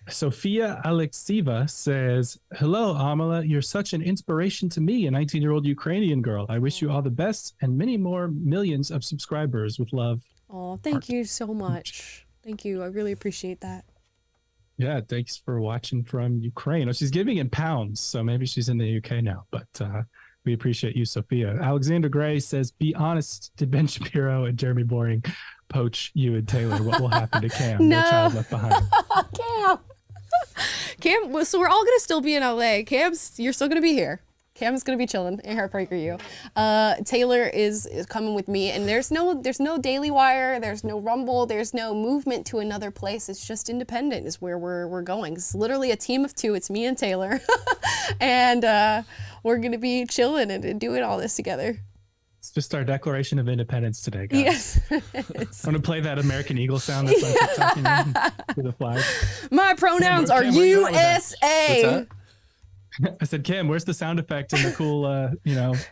Sophia Alexieva says, "Hello, Amala. You're such an inspiration to me, a 19-year-old Ukrainian girl. I wish you all the best and many more millions of subscribers. With love." Oh, thank you so much. Thank you. I really appreciate that. Yeah, thanks for watching from Ukraine. Oh, she's giving in pounds, so maybe she's in the UK now, but we appreciate you, Sophia. Alexander Gray says, "Be honest, did Ben Shapiro and Jeremy Boring poach you and Taylor? What will happen to Cam? No. No child left behind." Cam, so we're all gonna still be in LA. You're still gonna be here. Cam's gonna be chilling in her PragerU. Taylor is coming with me, and there's no Daily Wire, there's no Rumble, there's no movement to another place. It's just independent is where we're going. It's literally a team of two. It's me and Taylor, and we're gonna be chilling and doing all this together. It's just our Declaration of Independence today, guys. Yes. I'm gonna play that American Eagle sound that's on TikTok with the flag. My pronouns are USA. I said, "Kim, where's the sound effect and the cool,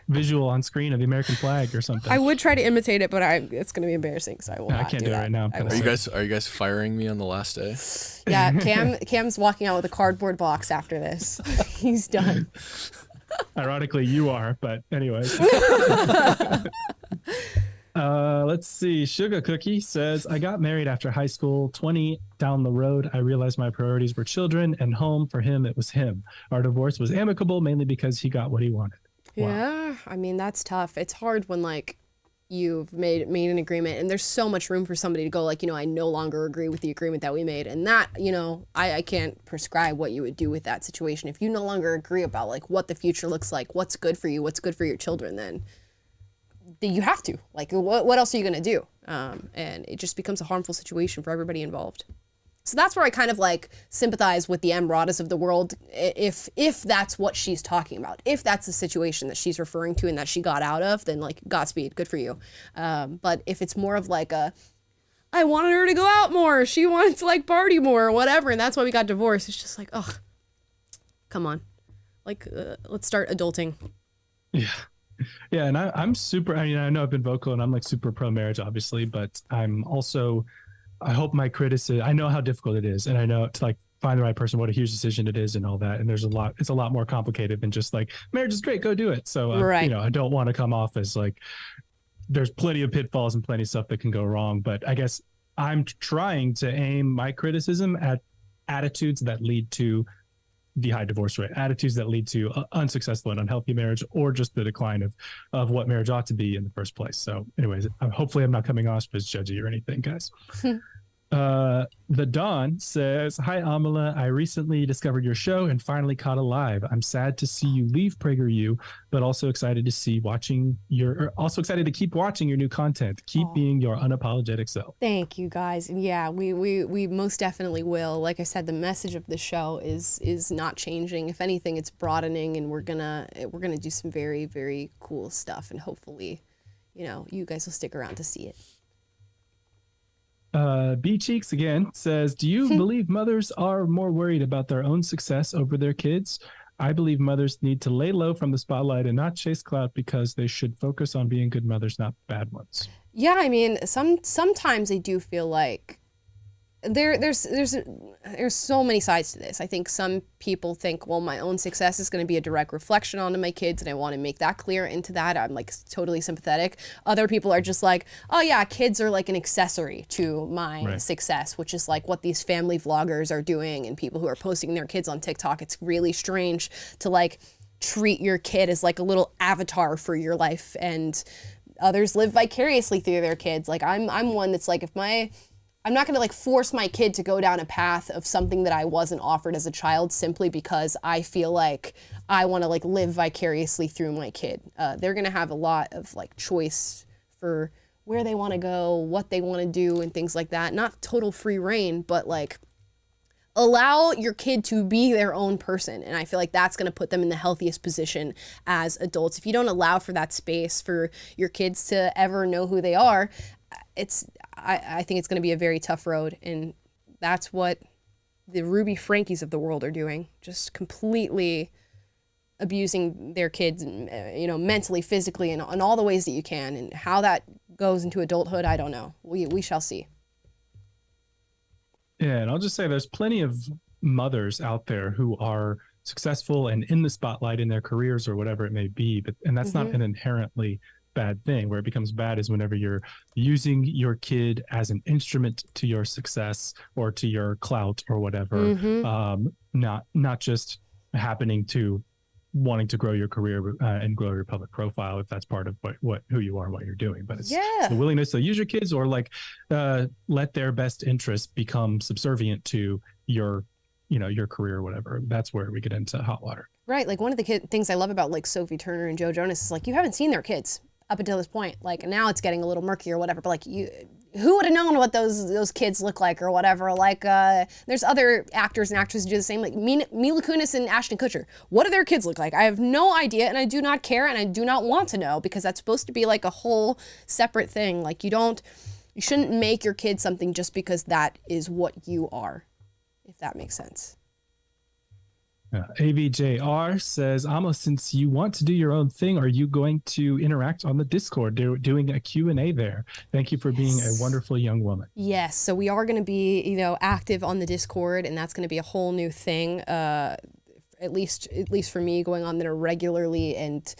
visual on screen of the American flag or something?" I would try to imitate it, but it's going to be embarrassing, so I will not. I can't do it right now. Are you guys firing me on the last day? Yeah, Cam's walking out with a cardboard box after this. He's done. Ironically, you are, but anyways. Let's see. Sugar Cookie says, "I got married after high school. 20 down the road, I realized my priorities were children and home. For him, it was him. Our divorce was amicable, mainly because he got what he wanted." Wow. Yeah, I mean, that's tough. It's hard when like you've made an agreement and there's so much room for somebody to go like, I no longer agree with the agreement that we made. And that, I can't prescribe what you would do with that situation. If you no longer agree about like what the future looks like, what's good for you, what's good for your children, then you have to. Like, what else are you going to do? And it just becomes a harmful situation for everybody involved. So that's where I kind of like sympathize with the Emradas of the world, if that's what she's talking about. If that's the situation that she's referring to and that she got out of, then like Godspeed, good for you. But if it's more of like I wanted her to go out more, she wanted to like party more or whatever, and that's why we got divorced, it's just like, ugh, come on. Like, let's start adulting. Yeah. Yeah, and I'm super, I know I've been vocal and I'm like super pro marriage, obviously, but I'm also, I hope my criticism, I know how difficult it is, and I know to like find the right person, what a huge decision it is and all that. And it's a lot more complicated than just like, marriage is great, go do it. So, Right. I don't want to come off as like, there's plenty of pitfalls and plenty of stuff that can go wrong. But I guess I'm trying to aim my criticism at attitudes that lead to the high divorce rate, attitudes that lead to unsuccessful and unhealthy marriage, or just the decline of what marriage ought to be in the first place. So anyways, hopefully I'm not coming off as judgy or anything, guys. The Dawn says, hi Amala, I recently discovered your show and finally caught a live. I'm sad to see you leave PragerU, but also excited to keep watching your new content. Keep being your unapologetic self. Thank you guys. And yeah, we most definitely will. Like I said, the message of the show is not changing. If anything, it's broadening, and we're gonna do some very, very cool stuff, and hopefully, you guys will stick around to see it. B Cheeks again says, do you believe mothers are more worried about their own success over their kids? I believe mothers need to lay low from the spotlight and not chase clout, because they should focus on being good mothers, not bad ones. Yeah, I mean, sometimes I do feel like there's so many sides to this. I think some people think, well, my own success is going to be a direct reflection onto my kids, and I want to make that clear. Into that, I'm like totally sympathetic. Other people are just like, oh yeah, kids are like an accessory to my success, which is like what these family vloggers are doing, and people who are posting their kids on TikTok. It's really strange to like treat your kid as like a little avatar for your life, and others live vicariously through their kids. Like I'm one that's like, I'm not gonna like force my kid to go down a path of something that I wasn't offered as a child simply because I feel like I want to like live vicariously through my kid. They're gonna have a lot of like choice for where they want to go, what they want to do, and things like that. Not total free reign, but like allow your kid to be their own person. And I feel like that's going to put them in the healthiest position as adults. If you don't allow for that space for your kids to ever know who they are, I think it's going to be a very tough road. And that's what the Ruby Frankies of the world are doing. Just completely abusing their kids, mentally, physically, and in all the ways that you can. And how that goes into adulthood, I don't know. We shall see. Yeah, and I'll just say there's plenty of mothers out there who are successful and in the spotlight in their careers or whatever it may be, and that's not an inherently bad thing. Where it becomes bad is whenever you're using your kid as an instrument to your success or to your clout or whatever, not just happening to wanting to grow your career and grow your public profile, if that's part of who you are and what you're doing. But it's the willingness to use your kids or like let their best interests become subservient to your career or whatever. That's where we get into hot water. Right. Like one of the things I love about like Sophie Turner and Joe Jonas is like, you haven't seen their kids up until this point. Like now it's getting a little murky or whatever, but like who would have known what those kids look like or whatever? Like there's other actors and actresses who do the same, like Mila Kunis and Ashton Kutcher. What do their kids look like? I have no idea, and I do not care, and I do not want to know, because that's supposed to be like a whole separate thing. Like you shouldn't make your kid something just because that is what you are, if that makes sense. AVJR says, Amma, since you want to do your own thing, are you going to interact on the Discord? They're doing a Q&A there. Thank you for being a wonderful young woman. Yes, so we are going to be, active on the Discord, and that's going to be a whole new thing. At least for me, going on there regularly and,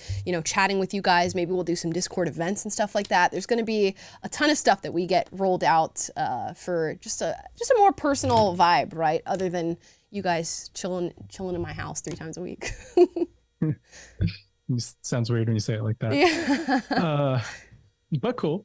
chatting with you guys. Maybe we'll do some Discord events and stuff like that. There's going to be a ton of stuff that we get rolled out for just a more personal vibe, right? Other than you guys chilling in my house 3 times a week. Sounds weird when you say it like that. Yeah. But cool.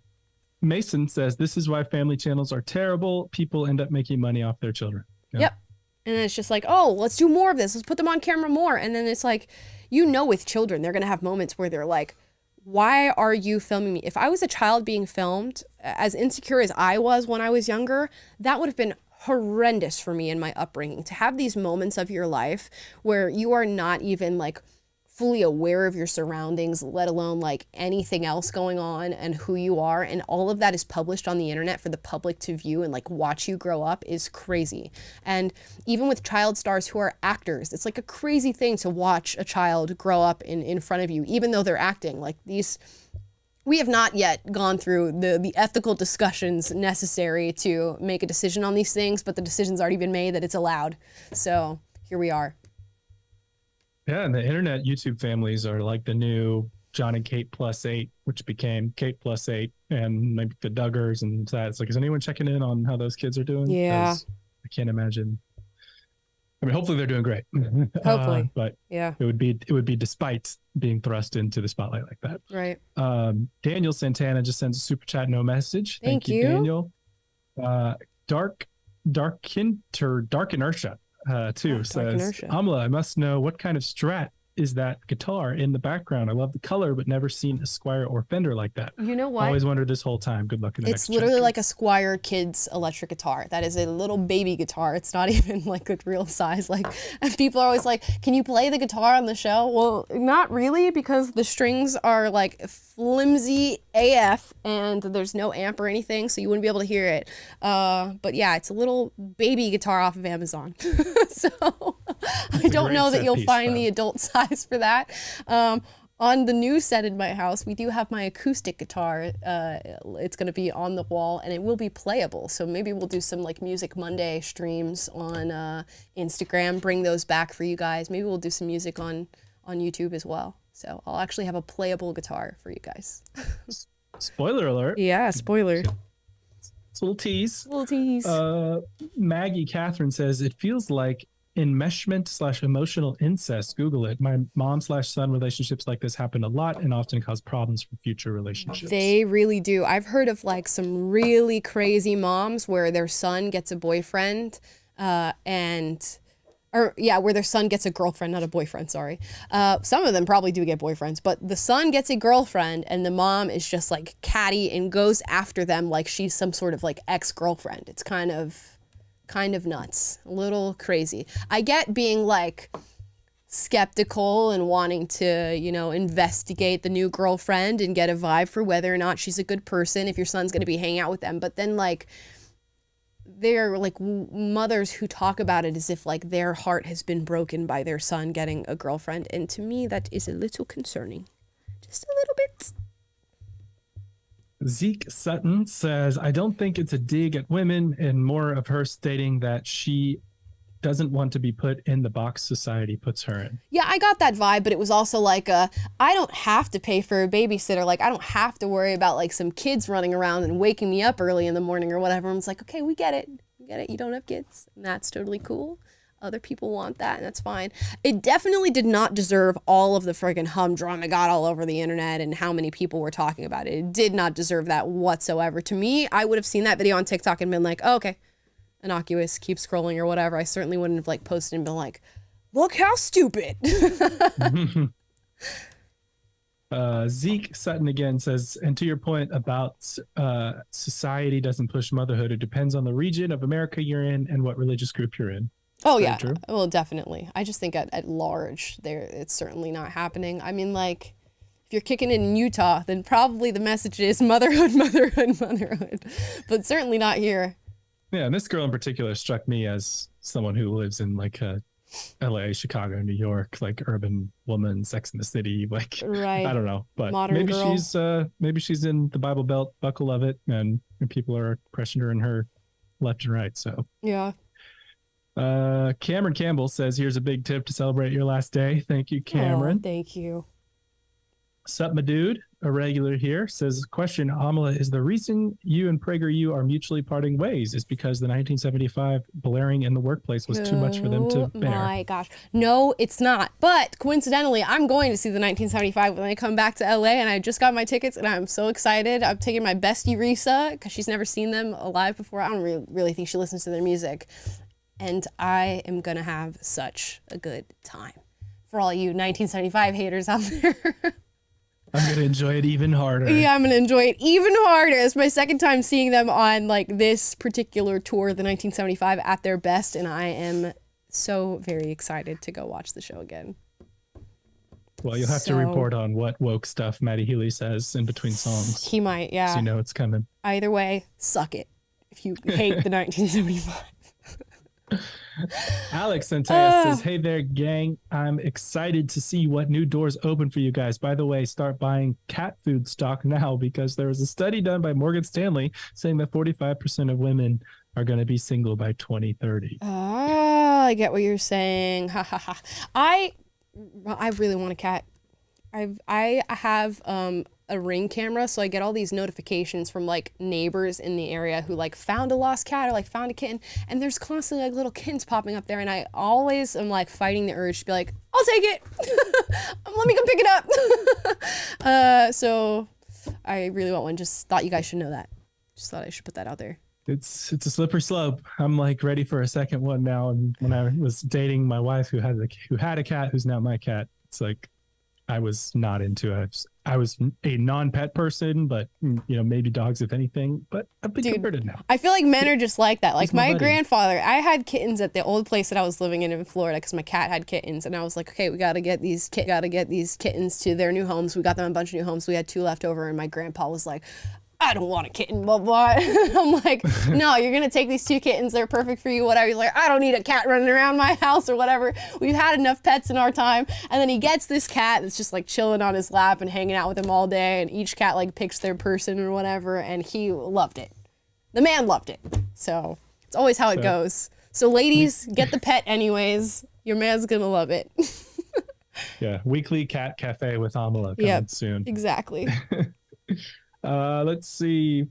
Mason says, this is why family channels are terrible. People end up making money off their children. Yep. And then it's just like, oh, let's do more of this. Let's put them on camera more. And then it's like, with children, they're going to have moments where they're like, why are you filming me? If I was a child being filmed, as insecure as I was when I was younger, that would have been horrendous for me in my upbringing. To have these moments of your life where you are not even like fully aware of your surroundings, let alone like anything else going on and who you are, and all of that is published on the internet for the public to view and like watch you grow up, is crazy. And even with child stars who are actors, it's like a crazy thing to watch a child grow up in front of you, even though they're acting. Like these We have not yet gone through the ethical discussions necessary to make a decision on these things, but the decision's already been made that it's allowed. So here we are. Yeah, and the internet YouTube families are like the new John and Kate +8, which became Kate +8, and maybe the Duggars and that. It's like, is anyone checking in on how those kids are doing? Yeah. 'Cause I can't imagine. I mean, hopefully they're doing great. Hopefully. But Yeah. it would be despite being thrust into the spotlight like that. Right. Daniel Santana just sends a super chat, no message. Thank you. Daniel. Dark Inertia too says, Inertia. Amla, I must know what kind of Strat is that guitar in the background? I love the color, but never seen a Squire or Fender like that. You know what? Always wondered this whole time. Good luck in the next It's literally chapter. like a Squire Kids electric guitar. That is a little baby guitar. It's not even like a real size. Like, and people are always like, can you play the guitar on the show? Well, not really, because the strings are like flimsy AF and there's no amp or anything, so you wouldn't be able to hear it. But yeah, it's a little baby guitar off of Amazon. So I don't know that you'll find the adult size for that. On the new set in my house, we do have my acoustic guitar. It's going to be on the wall and it will be playable. So maybe we'll do some like Music Monday streams on Instagram, bring those back for you guys. Maybe we'll do some music on YouTube as well. So I'll actually have a playable guitar for you guys. Spoiler alert. Yeah, spoiler. It's a little tease. Little tease. Maggie Catherine says, it feels like enmeshment/emotional incest. Google it. My mom/son relationships like this happen a lot and often cause problems for future relationships. They really do. I've heard of like some really crazy moms where their son gets a boyfriend where their son gets a girlfriend, not a boyfriend, sorry. Some of them probably do get boyfriends, but the son gets a girlfriend and the mom is just like catty and goes after them like she's some sort of like ex-girlfriend. It's kind of nuts, a little crazy. I get being like skeptical and wanting to, investigate the new girlfriend and get a vibe for whether or not she's a good person if your son's going to be hanging out with them. But then like, they're like mothers who talk about it as if like their heart has been broken by their son getting a girlfriend. And to me, that is a little concerning. Just a little bit. Zeke Sutton says, I don't think it's a dig at women and more of her stating that she doesn't want to be put in the box society puts her in. Yeah, I got that vibe, but it was also like, I don't have to pay for a babysitter. Like, I don't have to worry about like some kids running around and waking me up early in the morning or whatever. And it's like, okay, we get it. We get it. You don't have kids. And that's totally cool. Other people want that, and that's fine. It definitely did not deserve all of the friggin' humdrum it got all over the internet and how many people were talking about it. It did not deserve that whatsoever. To me, I would have seen that video on TikTok and been like, oh, okay, innocuous, keep scrolling or whatever. I certainly wouldn't have like posted and been like, look how stupid. Zeke Sutton again says, and to your point about society doesn't push motherhood, it depends on the region of America you're in and what religious group you're in. Oh, Very yeah. true. Well, definitely. I just think at large, it's certainly not happening. I mean, like, if you're kicking it in Utah, then probably the message is motherhood, motherhood, motherhood. But certainly not here. Yeah, and this girl in particular struck me as someone who lives in like LA, Chicago, New York, like urban woman, Sex in the City. Like, Right. I don't know, but Modern maybe girl. she's in the Bible Belt buckle of it, and people are crushing her in her left and right. So Yeah. Cameron Campbell says, here's a big tip to celebrate your last day. Thank you, Cameron. Oh, thank you. Sup, my dude, a regular here, says, question, Amala, is the reason you and PragerU are mutually parting ways is because the 1975 blaring in the workplace was too much for them to bear? Oh my gosh. No, it's not. But coincidentally, I'm going to see the 1975 when I come back to LA, and I just got my tickets and I'm so excited. I'm taking my bestie Risa because she's never seen them live before. I don't really think she listens to their music. And I am going to have such a good time. For all you 1975 haters out there. I'm going to enjoy it even harder. Yeah, I'm going to enjoy it even harder. It's my second time seeing them on like this particular tour, the 1975 at their best. And I am so very excited to go watch the show again. Well, you'll have to report on what woke stuff Matty Healy says in between songs. He might, yeah. So you know it's coming. Either way, suck it if you hate the 1975. Alex Santias says, hey there, gang. I'm excited to see what new doors open for you guys. By the way, start buying cat food stock now because there was a study done by Morgan Stanley saying that 45% of women are going to be single by 2030. Ah, I get what you're saying. Ha ha ha. I really want a cat. I have a Ring camera, so I get all these notifications from like neighbors in the area who like found a lost cat or like found a kitten, and there's constantly like little kittens popping up there, and I always am like fighting the urge to be like, I'll take it. Let me come pick it up. So I really want one. Just thought you guys should know that. Just thought I should put that out there. It's a slippery slope. I'm like ready for a second one now. And when I was dating my wife who had a cat who's now my cat, it's like I was not into it. I was a non-pet person, but maybe dogs if anything. But I've been converted now. I feel like men are just like that. Like my buddy. grandfather, I had kittens at the old place that I was living in Florida because my cat had kittens, and I was like, okay, we got to get these kittens to their new homes. We got them a bunch of new homes. We had 2 left over, and my grandpa was like, I don't want a kitten, blah, blah. I'm like, no, you're going to take these 2 kittens. They're perfect for you, whatever. He's like, I don't need a cat running around my house or whatever. We've had enough pets in our time. And then he gets this cat that's just like chilling on his lap and hanging out with him all day. And each cat like picks their person or whatever. And he loved it. The man loved it. So it's always how it goes. So ladies, get the pet anyways. Your man's going to love it. Yeah. Weekly cat cafe with Amala coming soon. Exactly. Let's see.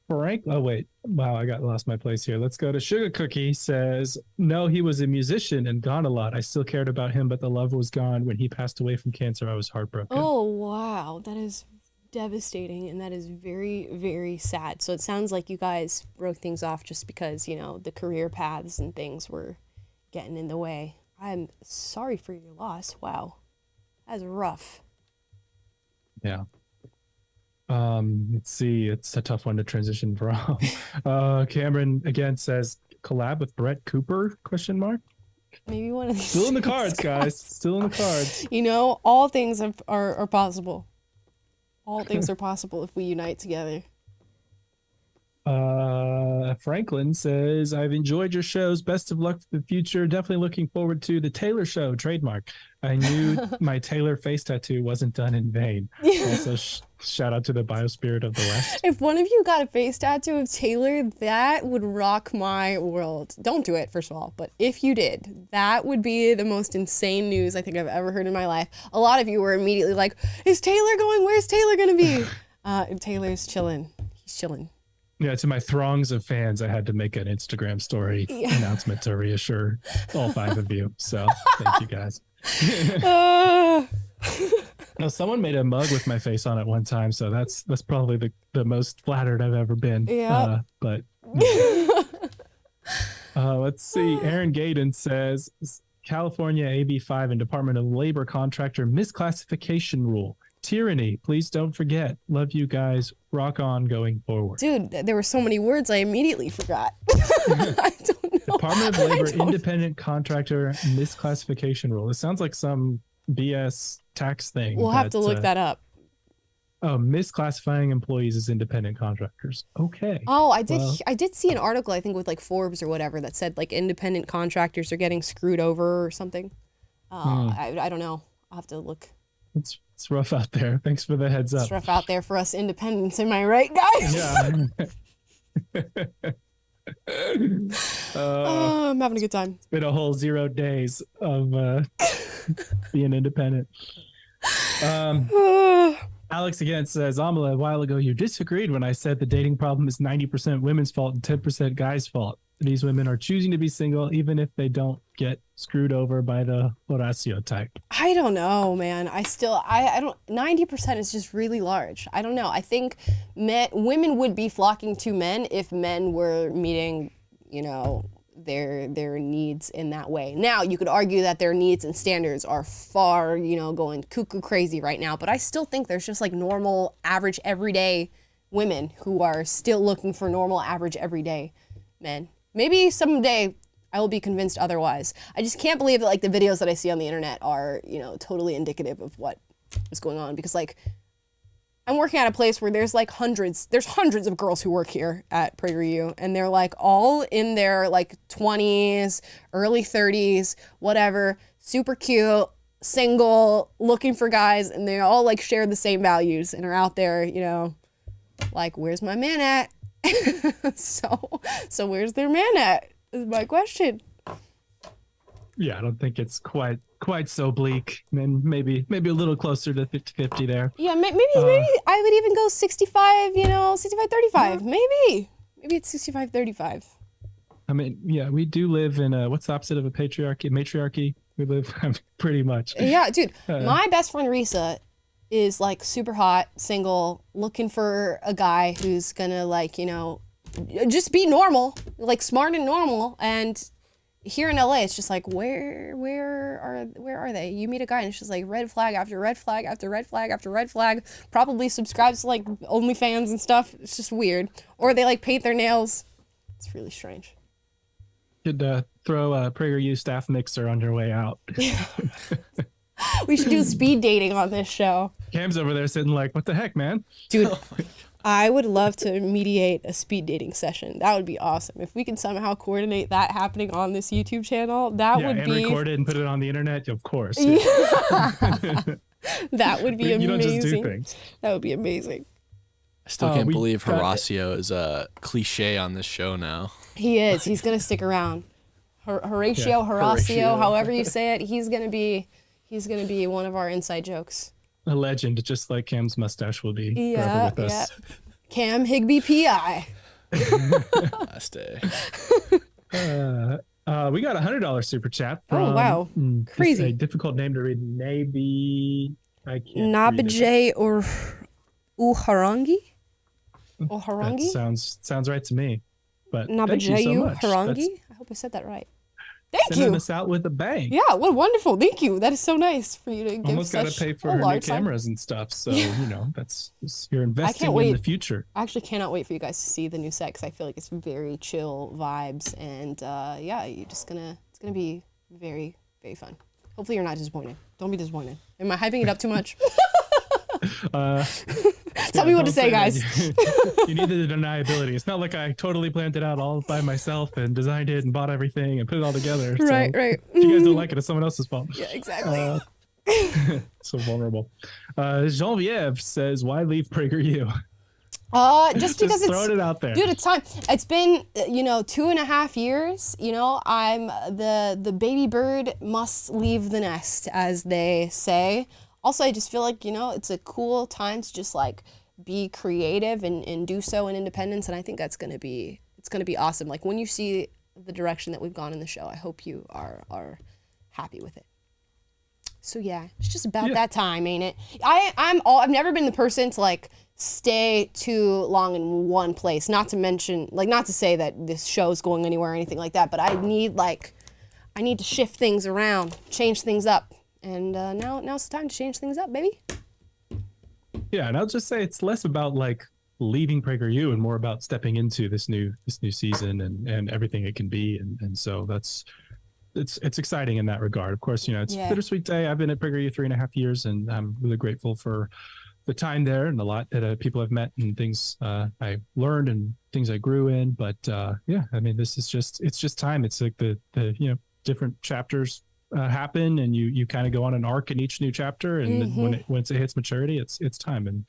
Frank. Oh, wait. Wow, I lost my place here. Let's go to Sugar Cookie. Says, no, he was a musician and gone a lot. I still cared about him, but the love was gone. When he passed away from cancer, I was heartbroken. Oh, wow. That is devastating, and that is very, very sad. So it sounds like you guys broke things off just because, the career paths and things were getting in the way. I'm sorry for your loss. Wow. That's rough. Yeah. Let's see. It's a tough one to transition from. Cameron again says collab with Brett Cooper? ? Maybe one of these. Still in the cards, guys. Still in the cards. All things are possible. All things are possible if we unite together. Franklin says, I've enjoyed your shows. Best of luck for the future. Definitely looking forward to the Taylor show, trademark. I knew my Taylor face tattoo wasn't done in vain. Also, shout out to the Biospirit of the West. If one of you got a face tattoo of Taylor, that would rock my world. Don't do it, first of all, but if you did, that would be the most insane news I think I've ever heard in my life. A lot of you were immediately like, is Taylor going? Where's Taylor going to be? Taylor's chilling. He's chilling. Yeah, to my throngs of fans, I had to make an Instagram story announcement to reassure all 5 of you. So thank you guys. No, someone made a mug with my face on it one time, so that's probably the most flattered I've ever been. Yeah. Let's see. Aaron Gaden says California AB5 and Department of Labor contractor misclassification rule. Tyranny. Please don't forget. Love you guys. Rock on going forward. Dude, there were so many words I immediately forgot. I don't know. Department of Labor independent contractor misclassification rule. It sounds like some BS tax thing. We'll have to look that up. Oh, misclassifying employees as independent contractors. Okay. Oh, I did see an article, I think with like Forbes or whatever, that said like independent contractors are getting screwed over or something. I don't know. I'll have to look. It's rough out there. Thanks for the heads up. It's rough out there for us independents. Am I right, guys? Yeah. I'm having a good time. It's been a whole 0 days of being independent. Alex again says, Amala, a while ago, you disagreed when I said the dating problem is 90% women's fault and 10% guys' fault. These women are choosing to be single even if they don't get screwed over by the Horacio type. I don't know, man. I don't, 90% is just really large. I don't know. I think women would be flocking to men if men were meeting, their needs in that way. Now, you could argue that their needs and standards are far, going cuckoo crazy right now, but I still think there's just like normal, average, everyday women who are still looking for normal, average, everyday men. Maybe someday I will be convinced otherwise. I just can't believe that like the videos that I see on the internet are, totally indicative of what is going on, because like I'm working at a place where there's hundreds of girls who work here at PragerU, and they're all in their 20s, early 30s, whatever, super cute, single, looking for guys, and they all share the same values and are out there, where's my man at? so where's their man at is my question. Yeah, I don't think it's quite so bleak. I mean, maybe a little closer to 50-50 there. Yeah, maybe I would even go 65, 65-35. Maybe it's 65-35. I mean, yeah, we do live in what's the opposite of a patriarchy? Matriarchy. We live pretty much. Yeah, dude, my best friend Risa is super hot, single, looking for a guy who's gonna just be normal, smart and normal. And here in LA, it's just where are they? You meet a guy and it's just red flag after red flag after red flag after red flag. Probably subscribes to OnlyFans and stuff. It's just weird. Or they paint their nails. It's really strange. Could throw a PragerU staff mixer on your way out. We should do speed dating on this show. Cam's over there sitting what the heck, man? Dude, I would love to mediate a speed dating session. That would be awesome. If we can somehow coordinate that happening on this YouTube channel, that would and be... record it and put it on the internet, of course. Yeah. That would be amazing. You don't just do things. That would be amazing. I still can't believe Horacio is a cliche on this show now. He is. He's going to stick around. Horacio, however you say it, he's going to be one of our inside jokes. A legend, just like Cam's mustache will be forever with us. Cam Higby PI. Last day. We got $100 super chat from, oh wow, crazy! A difficult name to read. Maybe I can't. Nabajay or Uharangi. Uharangi. That sounds right to me. But thank you Nabajay so much. Uharangi. I hope I said that right. Thank Sending you. us out with a bang. Yeah, what wonderful. Thank you. That is so nice for you to give Almost got to pay for her new cameras and stuff. So, you're investing in the future. I actually cannot wait for you guys to see the new set because I feel like it's very chill vibes. And it's going to be very, very fun. Hopefully you're not disappointed. Don't be disappointed. Am I hyping it up too much? Tell me what to say, guys. You need the deniability. It's not like I totally planned it out all by myself and designed it and bought everything and put it all together. Right. If you guys don't like it, it's someone else's fault. Yeah, exactly. So vulnerable. Genevieve says, why leave PragerU? Just because it's throwing it out there. Dude, it's time. It's been 2.5 years. I'm the baby bird must leave the nest, as they say. Also, I just feel like, it's a cool time to just be creative and do so in independence. And I think it's going to be awesome. When you see the direction that we've gone in the show, I hope you are happy with it. So yeah, it's just about that time, ain't it? I've never been the person to stay too long in one place. Not to mention, not to say that this show's going anywhere or anything like that, but I need to shift things around, change things up. And now's the time to change things up, baby. Yeah, and I'll just say it's less about leaving PragerU and more about stepping into this new season and everything it can be. And so it's exciting in that regard. Of course, it's a bittersweet day. I've been at PragerU 3.5 years, and I'm really grateful for the time there and a lot that people I've met and things I learned and things I grew in. But this is just time. It's the different chapters happen, and you kind of go on an arc in each new chapter, and once it hits maturity, it's time.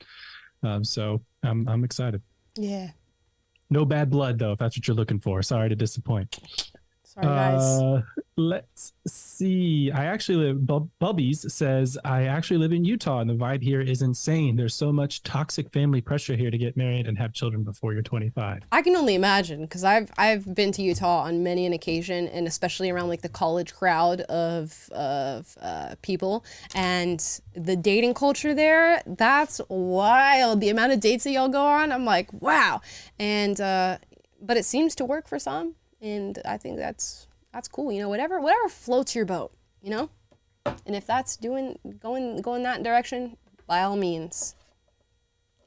And so I'm excited. Yeah. No bad blood though, if that's what you're looking for. Sorry to disappoint. Sorry, guys. Let's see. I actually live, Bubbies says, I actually live in Utah and the vibe here is insane. There's so much toxic family pressure here to get married and have children before you're 25. I can only imagine, because I've been to Utah on many an occasion, and especially around the college crowd of people, and the dating culture there, that's wild. The amount of dates that y'all go on, I'm like, wow. And but it seems to work for some. And I think that's cool, whatever floats your boat, and if that's going that direction, by all means,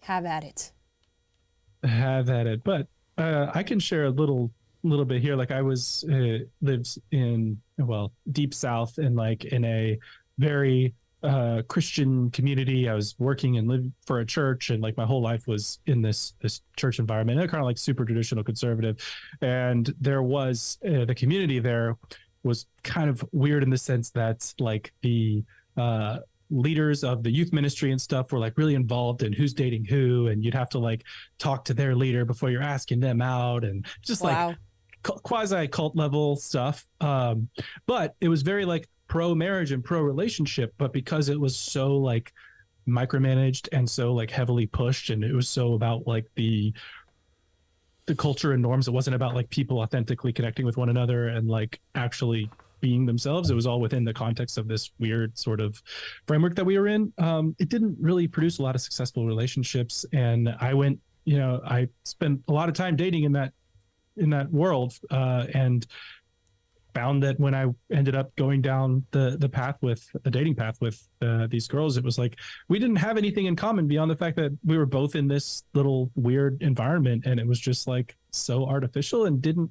have at it. But I can share a little bit here. I was lives in deep south and in a very Christian community. I was working and lived for a church, and like my whole life was in this church environment. And kind of like super traditional conservative, and there was the community there was kind of weird in the sense that like the leaders of the youth ministry and stuff were like really involved in who's dating who, and you'd have to like talk to their leader before you're asking them out, and just like quasi cult level stuff. But it was very like pro marriage and pro relationship, but because it was so like micromanaged and so like heavily pushed, and it was so about like the culture and norms, it wasn't about like people authentically connecting with one another and like actually being themselves. It was all within the context of this weird sort of framework that we were in. It didn't really produce a lot of successful relationships, and I spent a lot of time dating in that world, and found that when I ended up going down the dating path with these girls, it was like we didn't have anything in common beyond the fact that we were both in this little weird environment, and it was just like so artificial and didn't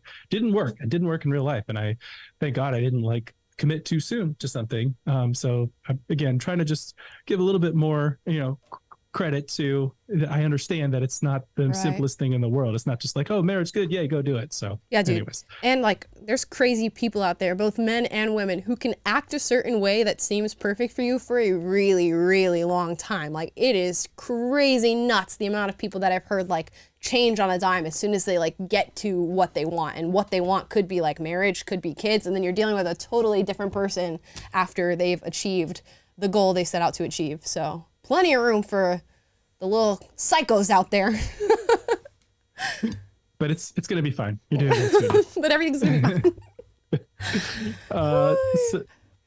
work. It didn't work in real life, and I thank God I didn't like commit too soon to something. So again, trying to just give a little bit more, credit to, I understand that it's not the simplest thing in the world. It's not just like, oh, marriage good, yeah, go do it. So yeah, dude. Anyways. And like there's crazy people out there, both men and women, who can act a certain way that seems perfect for you for a really, really long time. Like it is crazy nuts the amount of people that I've heard like change on a dime as soon as they like get to what they want, and what they want could be like marriage, could be kids, and then you're dealing with a totally different person after they've achieved the goal they set out to achieve. So plenty of room for the little psychos out there. But it's gonna be fine. You're doing it. But everything's gonna be fine.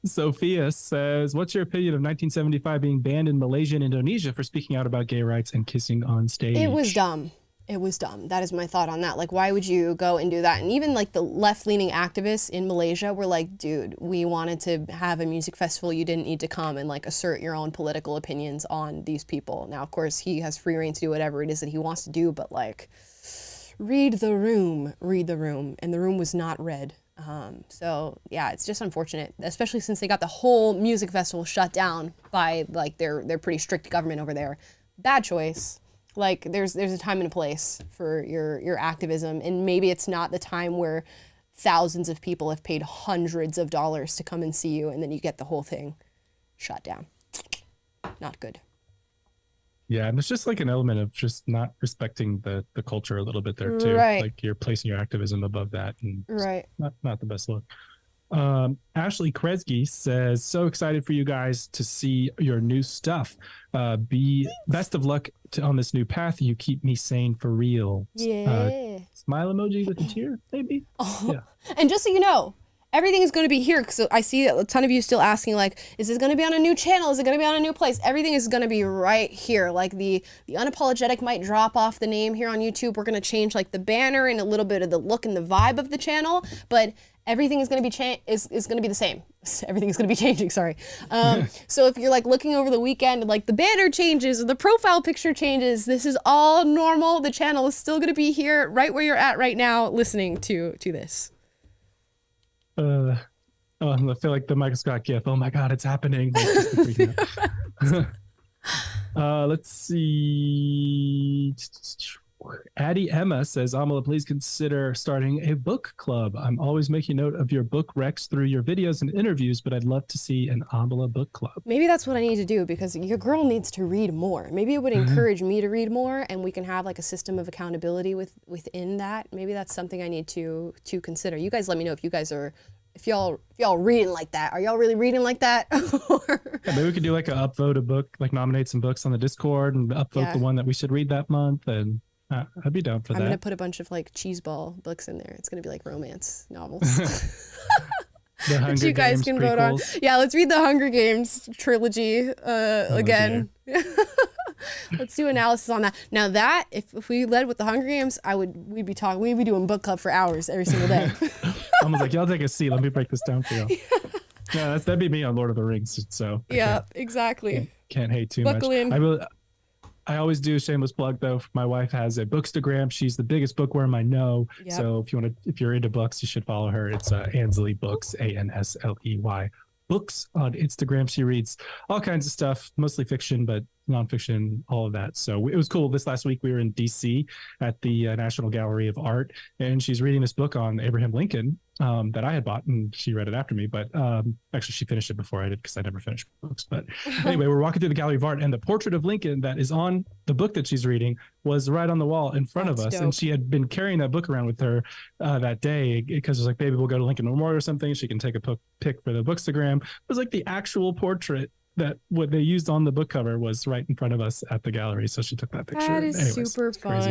Sophia says, what's your opinion of 1975 being banned in Malaysia and Indonesia for speaking out about gay rights and kissing on stage? It was dumb. That is my thought on that. Like, why would you go and do that? And even like the left-leaning activists in Malaysia were like, dude, we wanted to have a music festival. You didn't need to come and like assert your own political opinions on these people. Now, of course, he has free reign to do whatever it is that he wants to do, but like, read the room. And the room was not read. So yeah, it's just unfortunate, especially since they got the whole music festival shut down by like their pretty strict government over there. Bad choice. Like there's a time and a place for your activism, and maybe it's not the time where thousands of people have paid hundreds of dollars to come and see you, and then you get the whole thing shut down. Not good. Yeah, and it's just like an element of just not respecting the culture a little bit there too. Right. Like you're placing your activism above that, and right. Not the best look. Ashley Kresge says, so excited for you guys to see your new stuff. Best of luck on this new path. You keep me sane for real. Yeah. Smile emoji with a tear, maybe. Oh. Yeah. And just so you know, everything is going to be here. So I see a ton of you still asking, like, is this going to be on a new channel? Is it going to be on a new place? Everything is going to be right here. Like the Unapologetic might drop off the name here on YouTube. We're going to change like the banner and a little bit of the look and the vibe of the channel, but everything is going to be is going to be the same. Everything is going to be changing. Sorry. So if you're like looking over the weekend and like the banner changes or the profile picture changes, this is all normal. The channel is still going to be here right where you're at right now, listening to this. I feel like the Michael Scott gif. Oh my God, it's happening. Let's see. Addie Emma says, Amala, please consider starting a book club. I'm always making note of your book recs through your videos and interviews, but I'd love to see an Amala book club. Maybe that's what I need to do, because your girl needs to read more. Maybe it would encourage me to read more, and we can have like a system of accountability within that. Maybe that's something I need to consider. You guys let me know if you guys are, if y'all reading like that. Are y'all really reading like that? Yeah, maybe we could do like a upvote a book, like nominate some books on the Discord and upvote the one that we should read that month, and I'd be down for that. I'm going to put a bunch of like cheeseball books in there. It's going to be like romance novels. The Hunger you guys Games can prequels. vote on. Yeah, let's read the Hunger Games trilogy again. Let's do analysis on that. Now that, if we led with the Hunger Games, we'd be doing book club for hours every single day. I was like, y'all take a seat. Let me break this down for y'all. Yeah, that'd be me on Lord of the Rings. So yeah, exactly. Can't hate too Buckle much. in. I always do a shameless plug though. My wife has a Bookstagram. She's the biggest bookworm I know. Yep. So if you're into books, you should follow her. It's Ansley Books, ANSLEY books on Instagram. She reads all kinds of stuff, mostly fiction, but nonfiction, all of that. So it was cool. This last week we were in DC at the National Gallery of Art, and she's reading this book on Abraham Lincoln that I had bought, and she read it after me. But actually, she finished it before I did because I never finished books. But anyway, we're walking through the Gallery of Art, and the portrait of Lincoln that is on the book that she's reading was right on the wall in front of us. Dope. And she had been carrying that book around with her that day because it was like, baby, we'll go to Lincoln Memorial or something. She can take a pic for the Bookstagram. It was like the actual portrait that what they used on the book cover was right in front of us at the gallery. So she took that picture. That is super fun.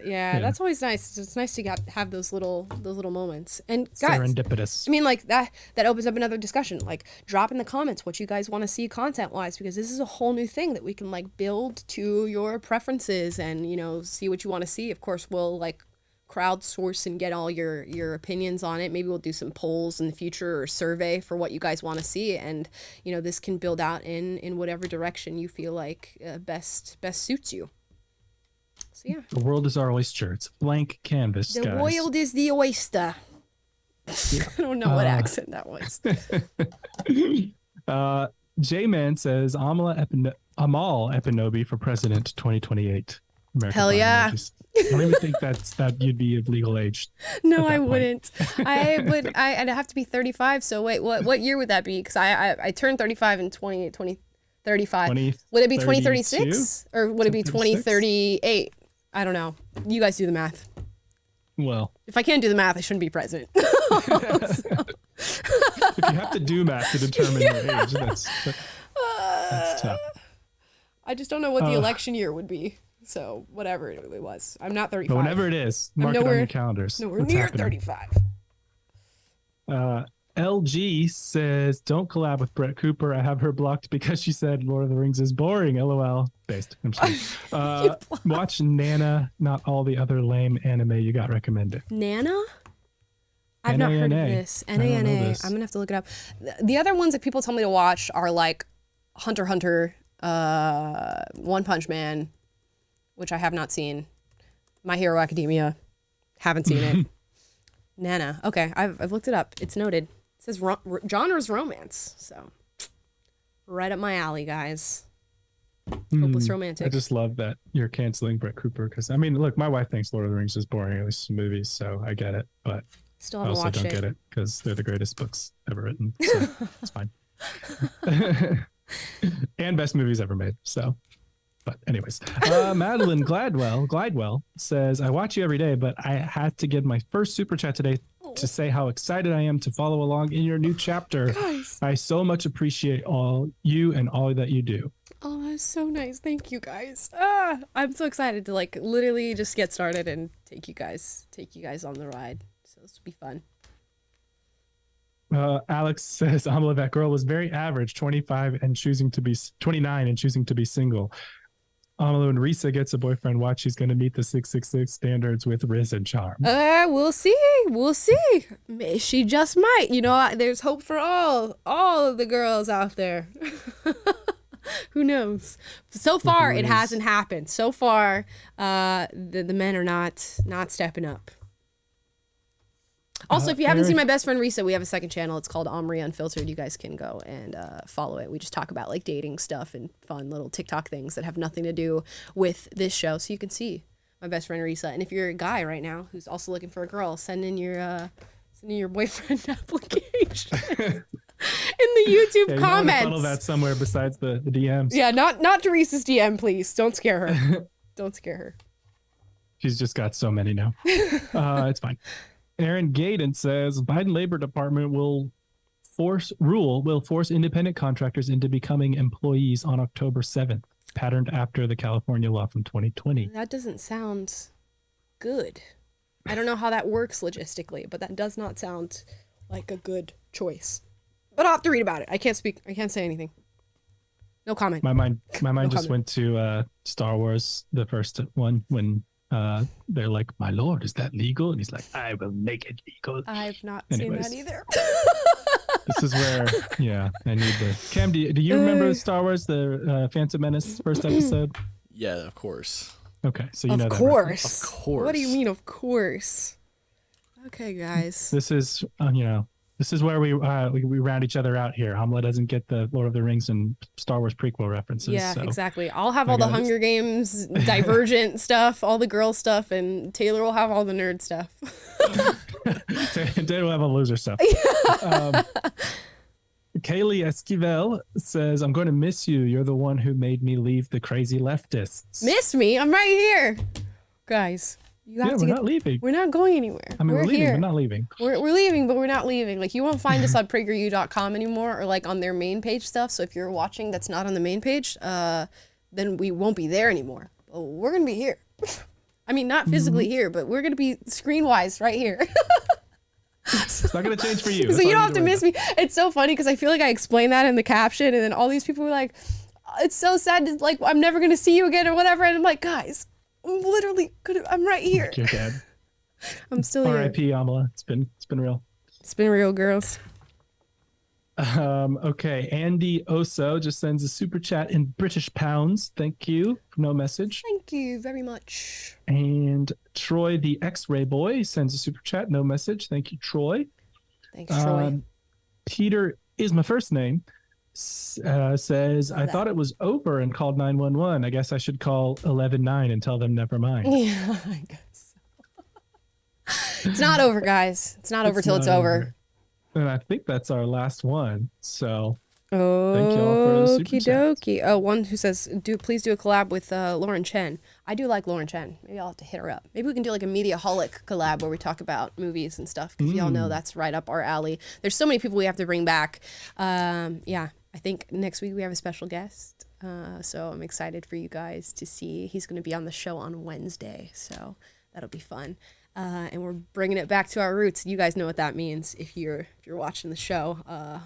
Yeah, that's always nice. It's nice to have those little moments. And guys, serendipitous. I mean, like that opens up another discussion. Like, drop in the comments what you guys want to see content wise, because this is a whole new thing that we can like build to your preferences and, you know, see what you want to see. Of course, we'll like crowdsource and get all your opinions on it. Maybe we'll do some polls in the future or survey for what you guys want to see, and you know, this can build out in whatever direction you feel like best suits you. So yeah, the world is our oyster. It's a blank canvas. The guys. world is the oyster. Yeah. I don't know what accent that was. J-Man says Amal Epinobi for president 2028. American Hell yeah. I don't even think that you'd be of legal age. No, I wouldn't. I'd have to be 35. So wait, what year would that be? Because I turned 35 in 2035. Would it be 2036 or would it be 2038? I don't know. You guys do the math. Well, if I can't do the math, I shouldn't be president. If you have to do math to determine your age, that's tough. I just don't know what the election year would be. So whatever it was, I'm not 35. But whenever it is, mark it on your calendars. Nowhere near 35. LG says, don't collab with Brett Cooper. I have her blocked because she said Lord of the Rings is boring. LOL. Based. I'm sorry. Watch Nana, not all the other lame anime you got recommended. Nana? I've not heard of this. Nana. I'm gonna have to look it up. The other ones that people tell me to watch are like Hunter x Hunter, One Punch Man, which I have not seen. My Hero Academia, haven't seen it. Nana. Okay, I've looked it up. It's noted. It says genre's romance. So, right up my alley, guys. Hopeless romantic. I just love that you're canceling Brett Cooper because, I mean, look, my wife thinks Lord of the Rings is boring, at least movies, so I get it. But still I haven't also watched don't it. get it because they're the greatest books ever written. So it's fine. And best movies ever made. So. But anyways, Madeline Glidewell says, I watch you every day, but I had to give my first super chat today to say how excited I am to follow along in your new chapter. Guys. I so much appreciate all you and all that you do. Oh, that's so nice. Thank you, guys. I'm so excited to like literally just get started and take you guys on the ride. So this will be fun. Alex says, Amala, that girl was very average, 29 and choosing to be single. Amalu and Risa gets a boyfriend. Watch, she's going to meet the 666 standards with Riz and Charm. We'll see. She just might. You know, there's hope for all of the girls out there. Who knows? So far, it hasn't happened. So far, the men are not stepping up. Also, if you haven't seen my best friend Risa, we have a second channel. It's called Omri Unfiltered. You guys can go and follow it. We just talk about like dating stuff and fun little TikTok things that have nothing to do with this show. So you can see my best friend Risa. And if you're a guy right now who's also looking for a girl, send in your boyfriend application in the YouTube comments. Funnel that somewhere besides the DMs. Yeah, not to Risa's DM, please. Don't scare her. Don't scare her. She's just got so many now. It's fine. Aaron Gaden says Biden Labor Department will force independent contractors into becoming employees on October 7th, patterned after the California law from 2020. That doesn't sound good. I don't know how that works logistically, but that does not sound like a good choice. But I'll have to read about it. I can't speak. I can't say anything. No comment. My mind just went to Star Wars, the first one, when they're like, my lord, is that legal? And he's like, I will make it legal. I've not seen that either. This is where, I need the... Cam, do you remember Star Wars, the Phantom Menace first episode? Yeah, of course. Okay, so you know that. Of course. Of course. What do you mean, of course? Okay, guys. This is, This is where we round each other out here. Hamla doesn't get the Lord of the Rings and Star Wars prequel references. Yeah, so exactly. I'll have all the Hunger Games, Divergent stuff, all the girl stuff, and Taylor will have all the nerd stuff. Taylor will have all loser stuff. Kaylee Esquivel says, I'm going to miss you. You're the one who made me leave the crazy leftists. Miss me? I'm right here. Guys. We're not leaving. We're not going anywhere. I mean, we're leaving, here. but not leaving. We're leaving, but we're not leaving. Like, you won't find us on PragerU.com anymore or like on their main page stuff. So if you're watching that's not on the main page, then we won't be there anymore. But we're going to be here. I mean, not physically here, but we're going to be screen-wise right here. It's not going to change for you. So you don't have to miss me. It's so funny because I feel like I explained that in the caption and then all these people were like, it's so sad. Like, I'm never going to see you again or whatever. And I'm like, guys, I'm right here. You're dead. I'm still here. R.I.P. Amala. It's been real. It's been real, girls. Okay. Andy Oso just sends a super chat in British pounds. Thank you. No message. Thank you very much. And Troy, the X-Ray boy, sends a super chat. No message. Thank you, Troy. Thanks, Troy. Peter is my first name. Says, I thought it was over and called 911. I guess I should call 119 and tell them never mind. Yeah, I guess so. It's not over, guys. It's not over till it's over. And I think that's our last one. So thank you all for the super chats. Okie dokie. Oh, one who says, please do a collab with Lauren Chen. I do like Lauren Chen. Maybe I'll have to hit her up. Maybe we can do like a Mediaholic collab where we talk about movies and stuff. Because y'all know that's right up our alley. There's so many people we have to bring back. Yeah, I think next week we have a special guest. So I'm excited for you guys to see. He's going to be on the show on Wednesday. So that'll be fun. And we're bringing it back to our roots. You guys know what that means if you're watching the show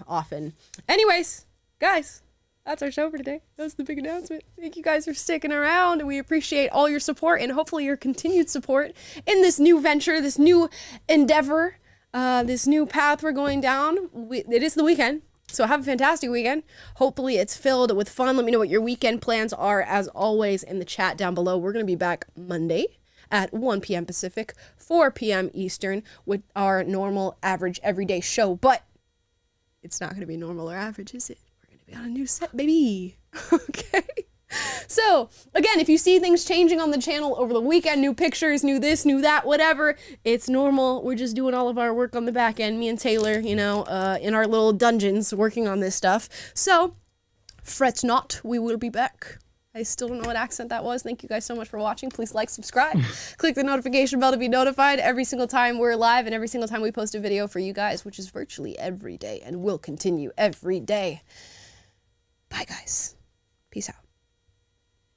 often. Anyways, guys, that's our show for today. That's the big announcement. Thank you guys for sticking around. We appreciate all your support and hopefully your continued support in this new venture, this new endeavor, this new path we're going down. It is the weekend. So have a fantastic weekend. Hopefully it's filled with fun. Let me know what your weekend plans are, as always, in the chat down below. We're going to be back Monday at 1 p.m. Pacific, 4 p.m. Eastern with our normal, average, everyday show. But it's not going to be normal or average, is it? We're going to be on a new set, baby. Okay? So, again, if you see things changing on the channel over the weekend, new pictures, new this, new that, whatever, it's normal. We're just doing all of our work on the back end, me and Taylor, in our little dungeons working on this stuff. So, fret not, we will be back. I still don't know what accent that was. Thank you guys so much for watching. Please like, subscribe, click the notification bell to be notified every single time we're live and every single time we post a video for you guys, which is virtually every day and will continue every day. Bye, guys. Peace out.